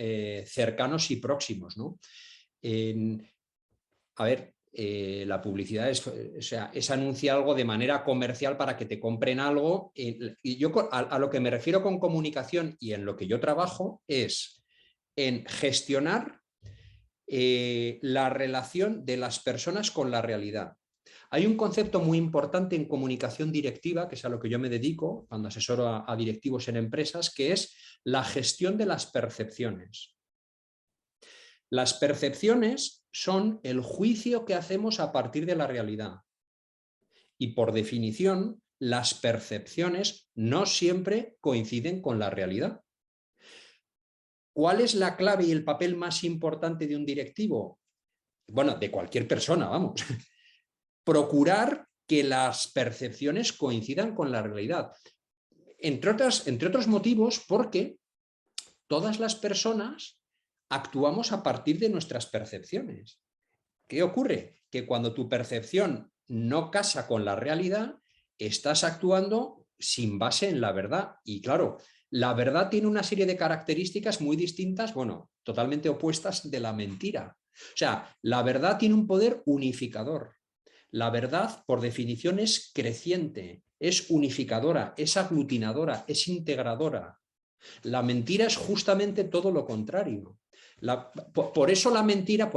cercanos y próximos, ¿no? La publicidad es anunciar algo de manera comercial para que te compren algo. Y yo a lo que me refiero con comunicación y en lo que yo trabajo es en gestionar la relación de las personas con la realidad. Hay un concepto muy importante en comunicación directiva, que es a lo que yo me dedico cuando asesoro a directivos en empresas, que es la gestión de las percepciones. Las percepciones son el juicio que hacemos a partir de la realidad. Y por definición, las percepciones no siempre coinciden con la realidad. ¿Cuál es la clave y el papel más importante de un directivo? Bueno, de cualquier persona, vamos. Procurar que las percepciones coincidan con la realidad. Entre otros motivos, porque todas las personas actuamos a partir de nuestras percepciones. ¿Qué ocurre? Que cuando tu percepción no casa con la realidad, estás actuando sin base en la verdad. Y claro, la verdad tiene una serie de características muy distintas, bueno, totalmente opuestas de la mentira. O sea, la verdad tiene un poder unificador. La verdad, por definición, es creciente, es unificadora, es aglutinadora, es integradora. La mentira es justamente todo lo contrario. Por eso la mentira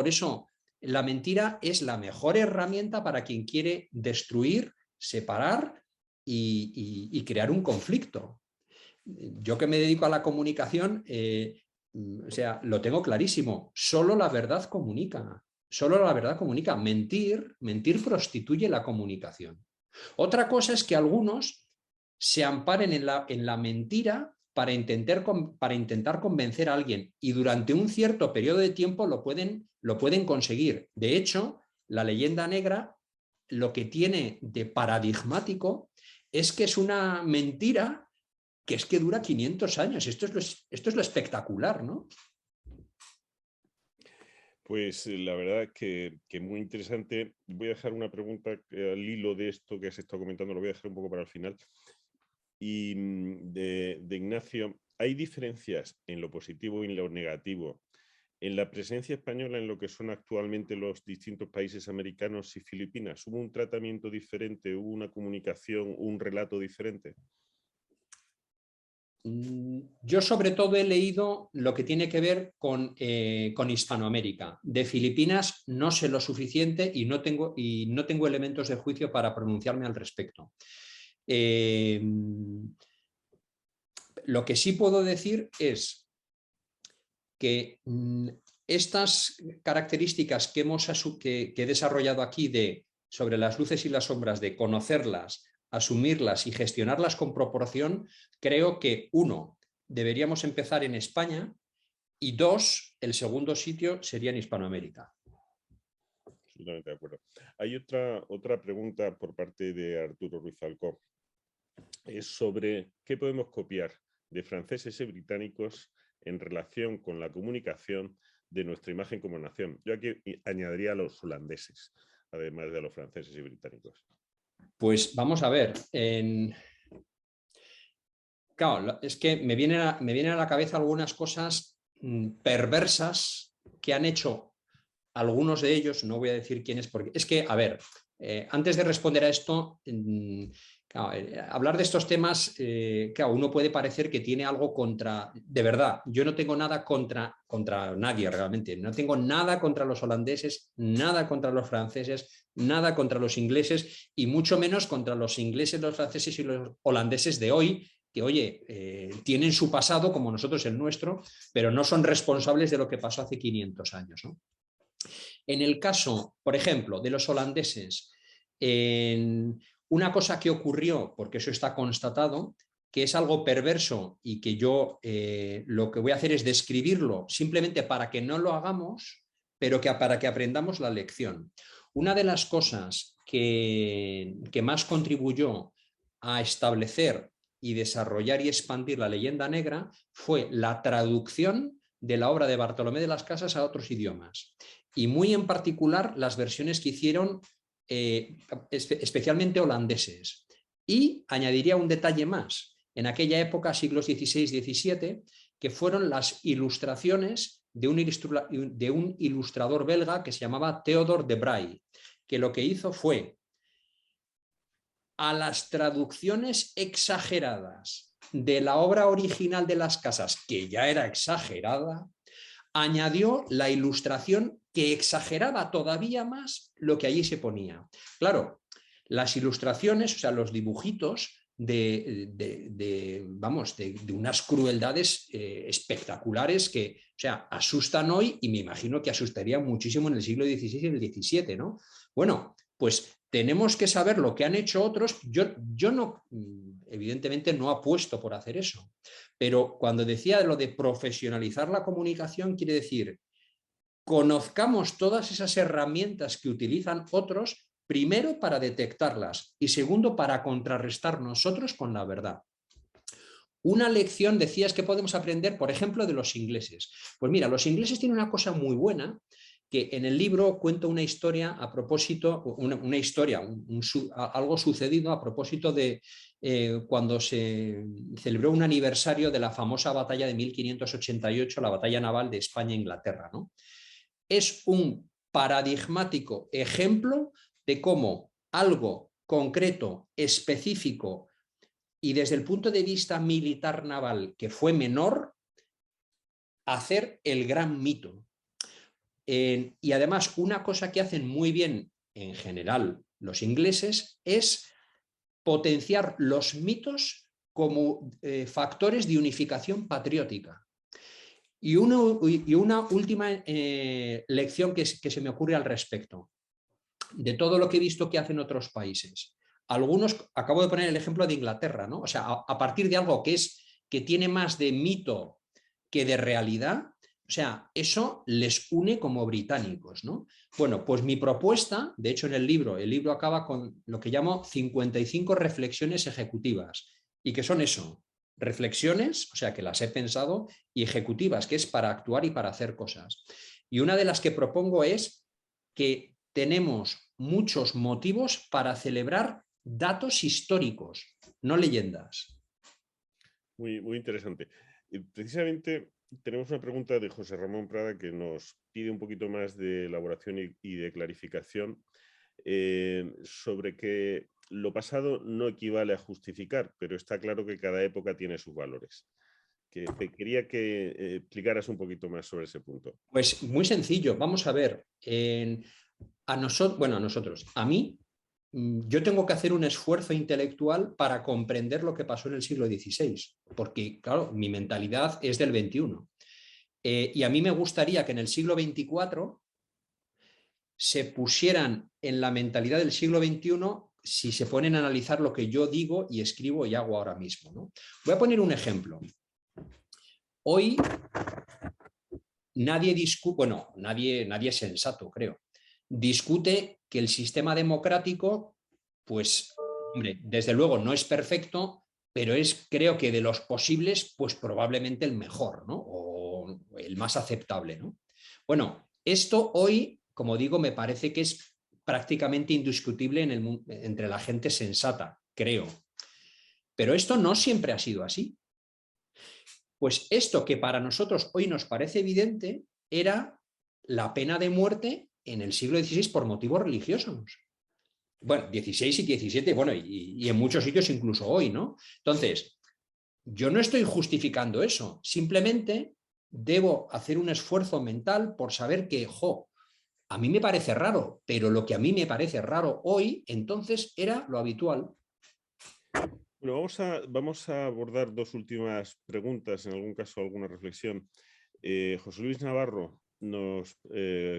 es la mejor herramienta para quien quiere destruir, separar y crear un conflicto. Yo que me dedico a la comunicación, lo tengo clarísimo. Solo la verdad comunica. Solo la verdad comunica. Mentir prostituye la comunicación. Otra cosa es que algunos se amparen en la mentira para intentar convencer a alguien y durante un cierto periodo de tiempo lo pueden conseguir. De hecho, la leyenda negra lo que tiene de paradigmático es que es una mentira que es que dura 500 años. Esto es lo espectacular, ¿no? Pues la verdad que muy interesante. Voy a dejar una pregunta al hilo de esto que has estado comentando, lo voy a dejar un poco para el final. Y de Ignacio, ¿hay diferencias en lo positivo y en lo negativo en la presencia española en lo que son actualmente los distintos países americanos y Filipinas? ¿Hubo un tratamiento diferente? ¿Hubo una comunicación, un relato diferente? Yo sobre todo he leído lo que tiene que ver con Hispanoamérica. De Filipinas no sé lo suficiente y no tengo elementos de juicio para pronunciarme al respecto. Lo que sí puedo decir es que estas características que he desarrollado aquí sobre las luces y las sombras, de conocerlas, asumirlas y gestionarlas con proporción, creo que, uno, deberíamos empezar en España y dos, el segundo sitio sería en Hispanoamérica. Absolutamente de acuerdo. Hay otra pregunta por parte de Arturo Ruiz Falcó. Es sobre qué podemos copiar de franceses y británicos en relación con la comunicación de nuestra imagen como nación. Yo aquí añadiría a los holandeses, además de a los franceses y británicos. Pues vamos a ver. Claro, es que me vienen a la cabeza algunas cosas perversas que han hecho algunos de ellos, no voy a decir quiénes, porque es que, a ver, antes de responder a esto, claro, hablar de estos temas, claro, uno puede parecer que tiene algo contra, de verdad, yo no tengo nada contra nadie realmente, no tengo nada contra los holandeses, nada contra los franceses, nada contra los ingleses y mucho menos contra los ingleses, los franceses y los holandeses de hoy, que, oye, tienen su pasado como nosotros el nuestro, pero no son responsables de lo que pasó hace 500 años, ¿no? En el caso, por ejemplo, de los holandeses, una cosa que ocurrió, porque eso está constatado, que es algo perverso y que yo lo que voy a hacer es describirlo simplemente para que no lo hagamos, pero para que aprendamos la lección. Una de las cosas que más contribuyó a establecer y desarrollar y expandir la leyenda negra fue la traducción de la obra de Bartolomé de las Casas a otros idiomas. Y muy en particular las versiones que hicieron especialmente holandeses. Y añadiría un detalle más. En aquella época, siglos XVI-XVII, que fueron las ilustraciones de un ilustrador belga que se llamaba Theodore de Braille, que lo que hizo fue a las traducciones exageradas de la obra original de las Casas, que ya era exagerada, añadió la ilustración que exageraba todavía más lo que allí se ponía. Claro, las ilustraciones, o sea, los dibujitos de unas crueldades espectaculares que, o sea, asustan hoy y me imagino que asustarían muchísimo en el siglo XVI y el XVII, ¿no? Bueno, pues tenemos que saber lo que han hecho otros. Yo no, evidentemente no apuesto por hacer eso, pero cuando decía lo de profesionalizar la comunicación, quiere decir, conozcamos todas esas herramientas que utilizan otros, primero para detectarlas y segundo para contrarrestar nosotros con la verdad. Una lección, decías, que podemos aprender, por ejemplo, de los ingleses. Pues mira, los ingleses tienen una cosa muy buena, que en el libro cuento una historia a propósito, una historia, algo sucedido a propósito de cuando se celebró un aniversario de la famosa batalla de 1588, la batalla naval de España-Inglaterra, ¿no? Es un paradigmático ejemplo de cómo algo concreto, específico y desde el punto de vista militar naval, que fue menor, hacer el gran mito. Y además, una cosa que hacen muy bien en general los ingleses es potenciar los mitos como factores de unificación patriótica. Y una última lección que se me ocurre al respecto, de todo lo que he visto que hacen otros países. Algunos, acabo de poner el ejemplo de Inglaterra, ¿no? O sea, a partir de algo que tiene más de mito que de realidad, o sea, eso les une como británicos, ¿no? Bueno, pues mi propuesta, de hecho en el libro acaba con lo que llamo 55 reflexiones ejecutivas, y que son eso, reflexiones, o sea, que las he pensado, y ejecutivas, que es para actuar y para hacer cosas. Y una de las que propongo es que tenemos muchos motivos para celebrar datos históricos, no leyendas. Muy, muy interesante. Precisamente tenemos una pregunta de José Ramón Prada que nos pide un poquito más de elaboración y de clarificación sobre que lo pasado no equivale a justificar, pero está claro que cada época tiene sus valores. Que te quería que explicaras un poquito más sobre ese punto. Pues muy sencillo, vamos a ver. A mí, yo tengo que hacer un esfuerzo intelectual para comprender lo que pasó en el siglo XVI, porque, claro, mi mentalidad es del XXI. Y a mí me gustaría que en el siglo XXIV se pusieran en la mentalidad del siglo XXI si se ponen a analizar lo que yo digo y escribo y hago ahora mismo, ¿no? Voy a poner un ejemplo. Hoy nadie discute, bueno, nadie sensato, creo, discute que el sistema democrático, pues, hombre, desde luego no es perfecto, pero es, creo que de los posibles, pues probablemente el mejor, ¿no? O el más aceptable, ¿no? Bueno, esto hoy, como digo, me parece que es prácticamente indiscutible entre la gente sensata, creo. Pero esto no siempre ha sido así. Pues esto que para nosotros hoy nos parece evidente era la pena de muerte en el siglo XVI por motivos religiosos. Bueno, 16 y 17, bueno, y en muchos sitios incluso hoy, ¿no? Entonces, yo no estoy justificando eso, simplemente debo hacer un esfuerzo mental por saber que, a mí me parece raro, pero lo que a mí me parece raro hoy, entonces era lo habitual. Bueno, vamos a abordar dos últimas preguntas, en algún caso alguna reflexión. José Luis Navarro nos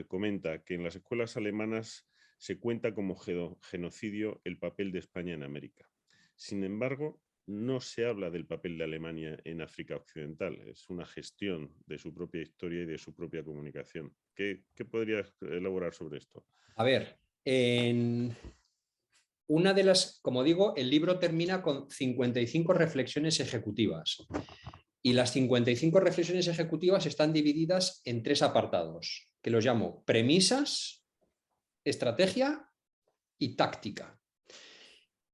comenta que en las escuelas alemanas se cuenta como genocidio el papel de España en América. Sin embargo, no se habla del papel de Alemania en África Occidental. Es una gestión de su propia historia y de su propia comunicación. ¿Qué podrías elaborar sobre esto? A ver, una de las, como digo, el libro termina con 55 reflexiones ejecutivas. Y las 55 reflexiones ejecutivas están divididas en 3 apartados, que los llamo premisas, estrategia y táctica.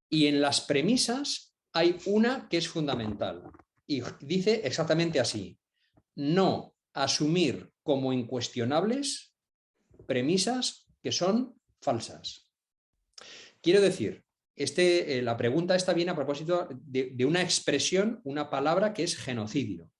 Y en las premisas hay una que es fundamental y dice exactamente así: no asumir como incuestionables premisas que son falsas. Quiero decir, la pregunta esta viene a propósito de una expresión, una palabra que es genocidio.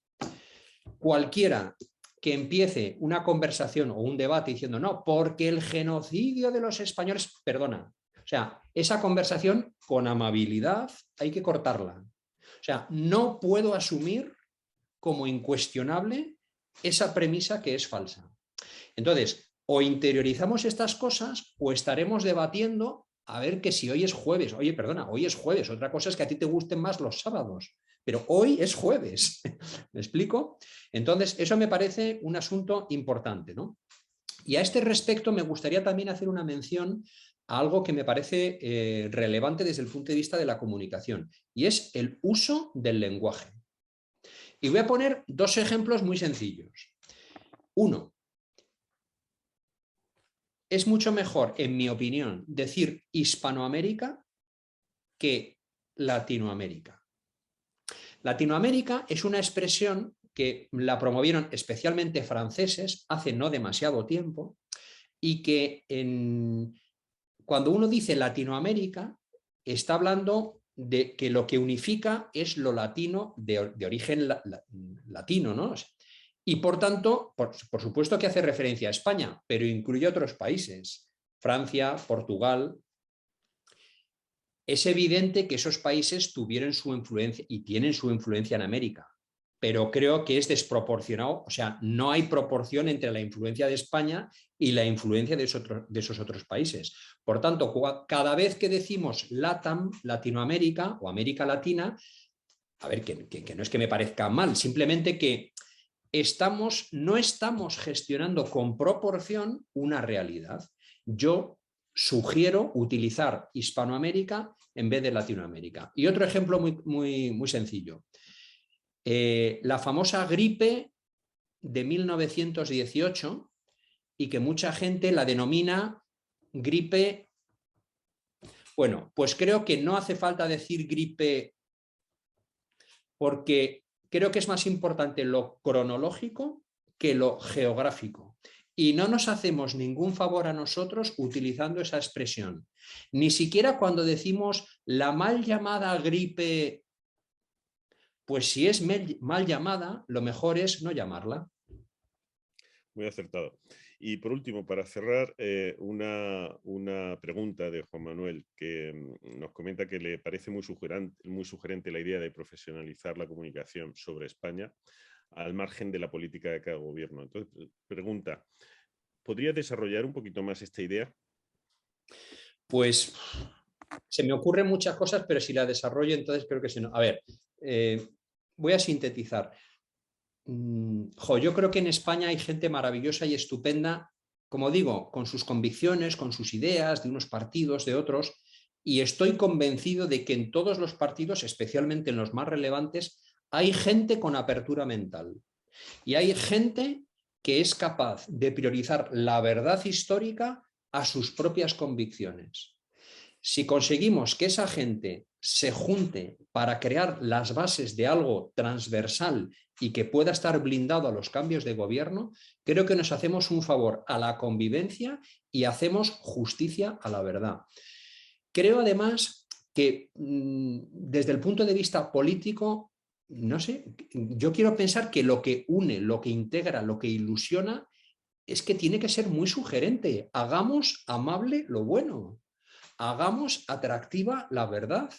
Cualquiera que empiece una conversación o un debate diciendo no, porque el genocidio de los españoles, perdona, o sea, esa conversación con amabilidad hay que cortarla. O sea, no puedo asumir como incuestionable esa premisa que es falsa. Entonces, o interiorizamos estas cosas o estaremos debatiendo a ver que si hoy es jueves. Oye, perdona, hoy es jueves. Otra cosa es que a ti te gusten más los sábados, pero hoy es jueves. ¿Me explico? Entonces, eso me parece un asunto importante, ¿no? Y a este respecto me gustaría también hacer una mención a algo que me parece relevante desde el punto de vista de la comunicación, y es el uso del lenguaje. Y voy a poner 2 ejemplos muy sencillos. Uno, es mucho mejor, en mi opinión, decir Hispanoamérica que Latinoamérica. Latinoamérica es una expresión que la promovieron especialmente franceses hace no demasiado tiempo y que cuando uno dice Latinoamérica está hablando de que lo que unifica es lo latino de origen latino, ¿no? Y por tanto, por supuesto que hace referencia a España, pero incluye otros países, Francia, Portugal. Es evidente que esos países tuvieron su influencia y tienen su influencia en América, pero creo que es desproporcionado, o sea, no hay proporción entre la influencia de España y la influencia de esos otros países. Por tanto, cada vez que decimos LATAM, Latinoamérica o América Latina, a ver, que no es que me parezca mal, simplemente que no estamos gestionando con proporción una realidad. Yo sugiero utilizar Hispanoamérica en vez de Latinoamérica. Y otro ejemplo muy sencillo. La famosa gripe de 1918 y que mucha gente la denomina gripe. Bueno, pues creo que no hace falta decir gripe porque creo que es más importante lo cronológico que lo geográfico. Y no nos hacemos ningún favor a nosotros utilizando esa expresión. Ni siquiera cuando decimos la mal llamada gripe, pues si es mal llamada, lo mejor es no llamarla. Muy acertado. Y por último, para cerrar, una pregunta de Juan Manuel, que nos comenta que le parece muy sugerente la idea de profesionalizar la comunicación sobre España al margen de la política de cada gobierno. Entonces, pregunta, ¿podría desarrollar un poquito más esta idea? Pues se me ocurren muchas cosas, pero si la desarrollo, entonces creo que sí. No. A ver, voy a sintetizar. Yo creo que en España hay gente maravillosa y estupenda, como digo, con sus convicciones, con sus ideas, de unos partidos, de otros, y estoy convencido de que en todos los partidos, especialmente en los más relevantes, hay gente con apertura mental. Y hay gente que es capaz de priorizar la verdad histórica a sus propias convicciones. Si conseguimos que esa gente se junte para crear las bases de algo transversal y que pueda estar blindado a los cambios de gobierno, creo que nos hacemos un favor a la convivencia y hacemos justicia a la verdad. Creo además que desde el punto de vista político, no sé, yo quiero pensar que lo que une, lo que integra, lo que ilusiona es que tiene que ser muy sugerente. Hagamos amable lo bueno. Hagamos atractiva la verdad.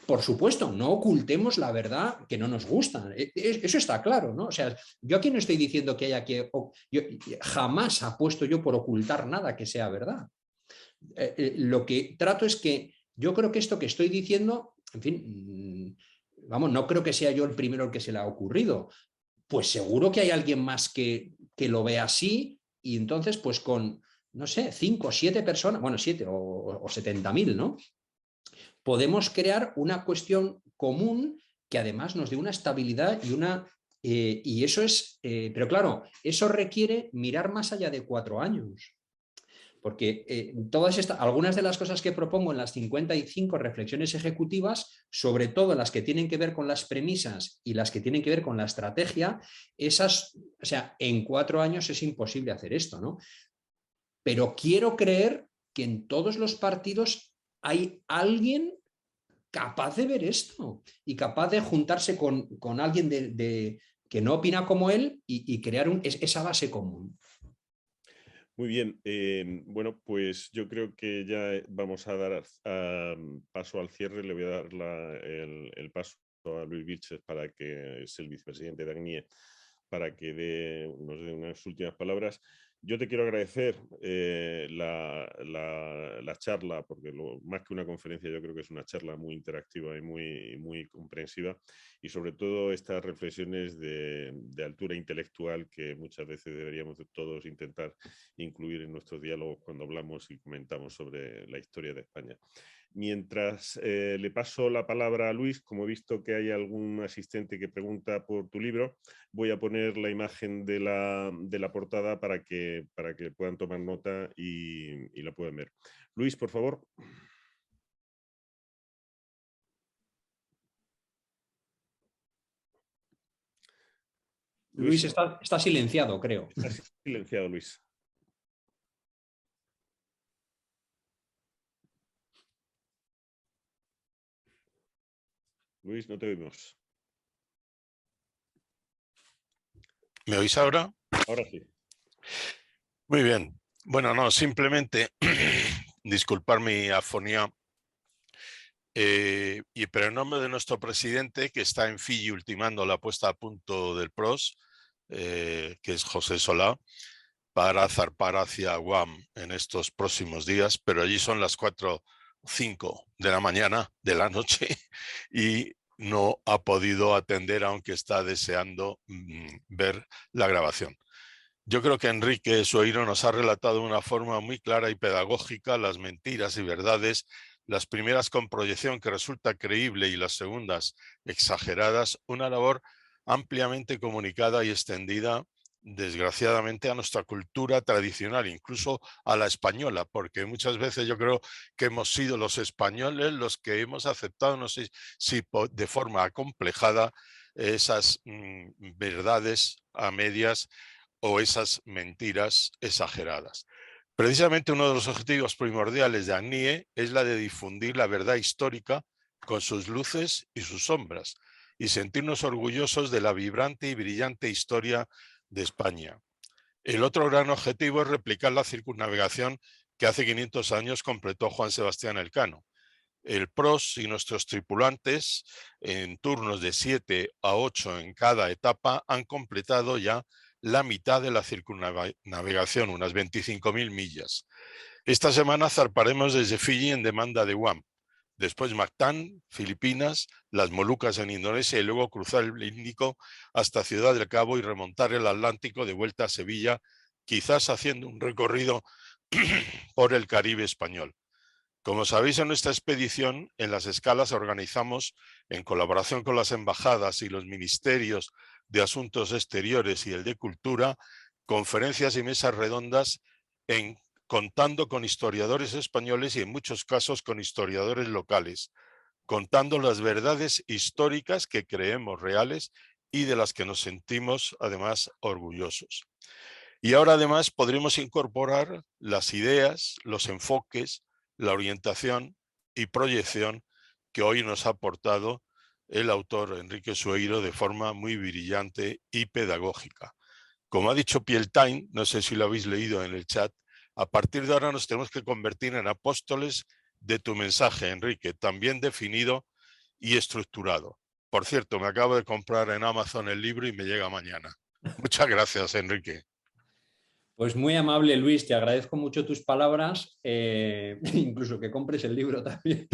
Por supuesto, no ocultemos la verdad que no nos gusta. Eso está claro, ¿no? O sea, yo aquí no estoy diciendo que haya que... Yo jamás apuesto yo por ocultar nada que sea verdad. Lo que trato es que yo creo que esto que estoy diciendo, en fin, vamos, no creo que sea yo el primero al que se le ha ocurrido. Pues seguro que hay alguien más que lo ve así y entonces pues con, no sé, 5 o 7 personas, bueno, 7 o 70.000, ¿no? Podemos crear una cuestión común que además nos dé una estabilidad y una... y eso es, pero claro, eso requiere mirar más allá de 4 años. Porque algunas de las cosas que propongo en las 55 reflexiones ejecutivas, sobre todo las que tienen que ver con las premisas y las que tienen que ver con la estrategia, esas, o sea, en 4 años es imposible hacer esto, ¿no? Pero quiero creer que en todos los partidos hay alguien capaz de ver esto y capaz de juntarse con alguien que no opina como él y crear esa base común. Muy bien, bueno, pues yo creo que ya vamos a dar paso al cierre. Le voy a dar el paso a Luis Vilches, para que es el vicepresidente de ACNIE, para que nos dé unas últimas palabras. Yo te quiero agradecer la charla, porque más que una conferencia, yo creo que es una charla muy interactiva y muy comprensiva, y sobre todo estas reflexiones de altura intelectual que muchas veces deberíamos todos intentar incluir en nuestros diálogos cuando hablamos y comentamos sobre la historia de España. Mientras le paso la palabra a Luis, como he visto que hay algún asistente que pregunta por tu libro, voy a poner la imagen de la portada para que puedan tomar nota y la puedan ver. Luis, por favor. Luis está silenciado, creo. Está silenciado, Luis. Luis, no te oímos. ¿Me oís ahora? Ahora sí. Muy bien. Bueno, no, simplemente disculpar mi afonía, pero en nombre de nuestro presidente, que está en Fiji ultimando la puesta a punto del PROS, que es José Solá, para zarpar hacia Guam en estos próximos días, pero allí son las 4 o 5 de la mañana, de la noche, y no ha podido atender, aunque está deseando ver la grabación. Yo creo que Enrique Sueiro nos ha relatado de una forma muy clara y pedagógica las mentiras y verdades, las primeras con proyección que resulta creíble y las segundas exageradas, una labor ampliamente comunicada y extendida, desgraciadamente, a nuestra cultura tradicional, incluso a la española, porque muchas veces yo creo que hemos sido los españoles los que hemos aceptado, no sé si de forma acomplejada, esas verdades a medias, o esas mentiras exageradas. Precisamente uno de los objetivos primordiales de ACNIE es la de difundir la verdad histórica con sus luces y sus sombras y sentirnos orgullosos de la vibrante y brillante historia de España. El otro gran objetivo es replicar la circunnavegación que hace 500 años completó Juan Sebastián Elcano. El PROS y nuestros tripulantes, en turnos de 7 a 8 en cada etapa, han completado ya la mitad de la circunnavegación, unas 25.000 millas. Esta semana zarparemos desde Fiji en demanda de Guam, después Mactán, Filipinas, las Molucas en Indonesia y luego cruzar el Índico hasta Ciudad del Cabo y remontar el Atlántico de vuelta a Sevilla, quizás haciendo un recorrido por el Caribe español. Como sabéis, en nuestra expedición, en las escalas organizamos, en colaboración con las embajadas y los ministerios de Asuntos Exteriores y el de Cultura, conferencias y mesas redondas contando con historiadores españoles y en muchos casos con historiadores locales, contando las verdades históricas que creemos reales y de las que nos sentimos además orgullosos. Y ahora además podremos incorporar las ideas, los enfoques, la orientación y proyección que hoy nos ha aportado el autor Enrique Sueiro de forma muy brillante y pedagógica. Como ha dicho Pieltain, no sé si lo habéis leído en el chat, a partir de ahora nos tenemos que convertir en apóstoles de tu mensaje, Enrique, también definido y estructurado. Por cierto, me acabo de comprar en Amazon el libro y me llega mañana. Muchas gracias, Enrique. Pues muy amable, Luis, te agradezco mucho tus palabras, incluso que compres el libro también.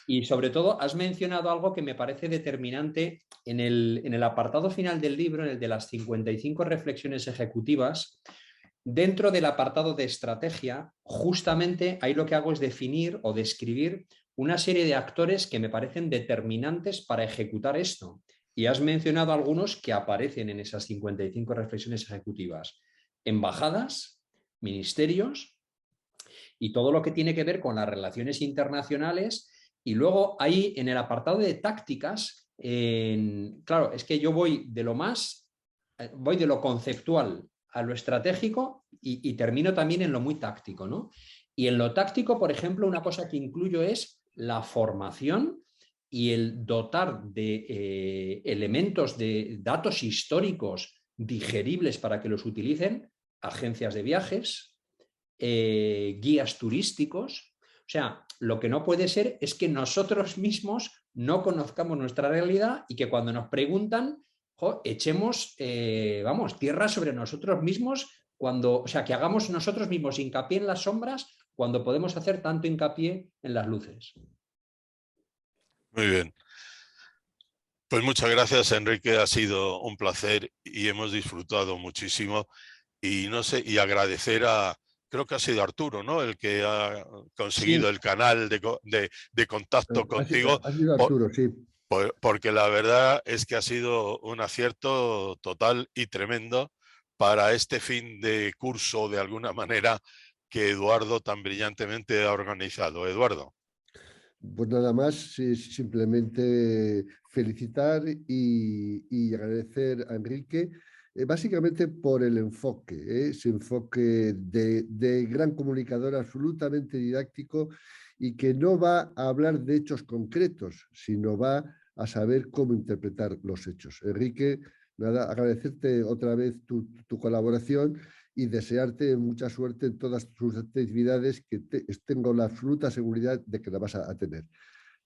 Y sobre todo, has mencionado algo que me parece determinante en el apartado final del libro, en el de las 55 reflexiones ejecutivas. Dentro del apartado de estrategia, justamente ahí lo que hago es definir o describir una serie de actores que me parecen determinantes para ejecutar esto. Y has mencionado algunos que aparecen en esas 55 reflexiones ejecutivas. Embajadas, ministerios y todo lo que tiene que ver con las relaciones internacionales. Y luego ahí en el apartado de tácticas, claro, es que yo voy de lo conceptual a lo estratégico y termino también en lo muy táctico, ¿no? Y en lo táctico, por ejemplo, una cosa que incluyo es la formación y el dotar de elementos de datos históricos digeribles para que los utilicen agencias de viajes, guías turísticos. O sea, lo que no puede ser es que nosotros mismos no conozcamos nuestra realidad y que cuando nos preguntan, echemos, tierra sobre nosotros mismos, o sea, que hagamos nosotros mismos hincapié en las sombras cuando podemos hacer tanto hincapié en las luces. Muy bien. Pues muchas gracias, Enrique. Ha sido un placer y hemos disfrutado muchísimo. Y no sé, y agradecer creo que ha sido Arturo, ¿no? El que ha conseguido el canal de contacto contigo. Ha sido Arturo, sí. Porque la verdad es que ha sido un acierto total y tremendo para este fin de curso, de alguna manera, que Eduardo tan brillantemente ha organizado. Eduardo. Pues nada más, simplemente felicitar y agradecer a Enrique, básicamente por el enfoque, ese enfoque de gran comunicador absolutamente didáctico y que no va a hablar de hechos concretos, sino va a saber cómo interpretar los hechos. Enrique, nada, agradecerte otra vez tu colaboración y desearte mucha suerte en todas tus actividades, que tengo la absoluta seguridad de que la vas a tener.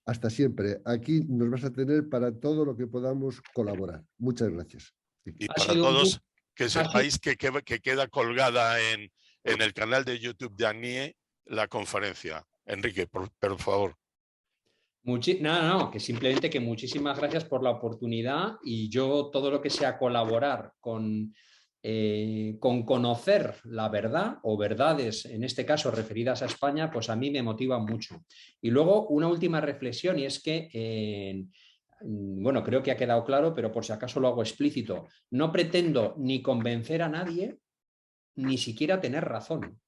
Hasta siempre. Aquí nos vas a tener para todo lo que podamos colaborar. Muchas gracias. Y para todos, que sepáis que queda colgada en el canal de YouTube de ACNIE la conferencia. Enrique, por favor. No, que simplemente que muchísimas gracias por la oportunidad y yo todo lo que sea colaborar con conocer la verdad o verdades, en este caso referidas a España, pues a mí me motiva mucho. Y luego una última reflexión y es que, bueno, creo que ha quedado claro, pero por si acaso lo hago explícito, no pretendo ni convencer a nadie, ni siquiera tener razón.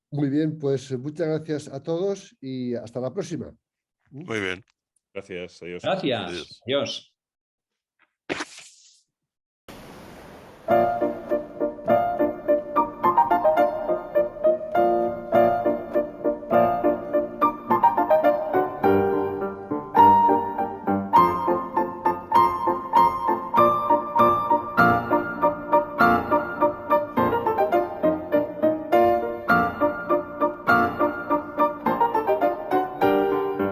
Muy bien, pues muchas gracias a todos y hasta la próxima. Muy bien. Gracias, adiós. Gracias. Adiós.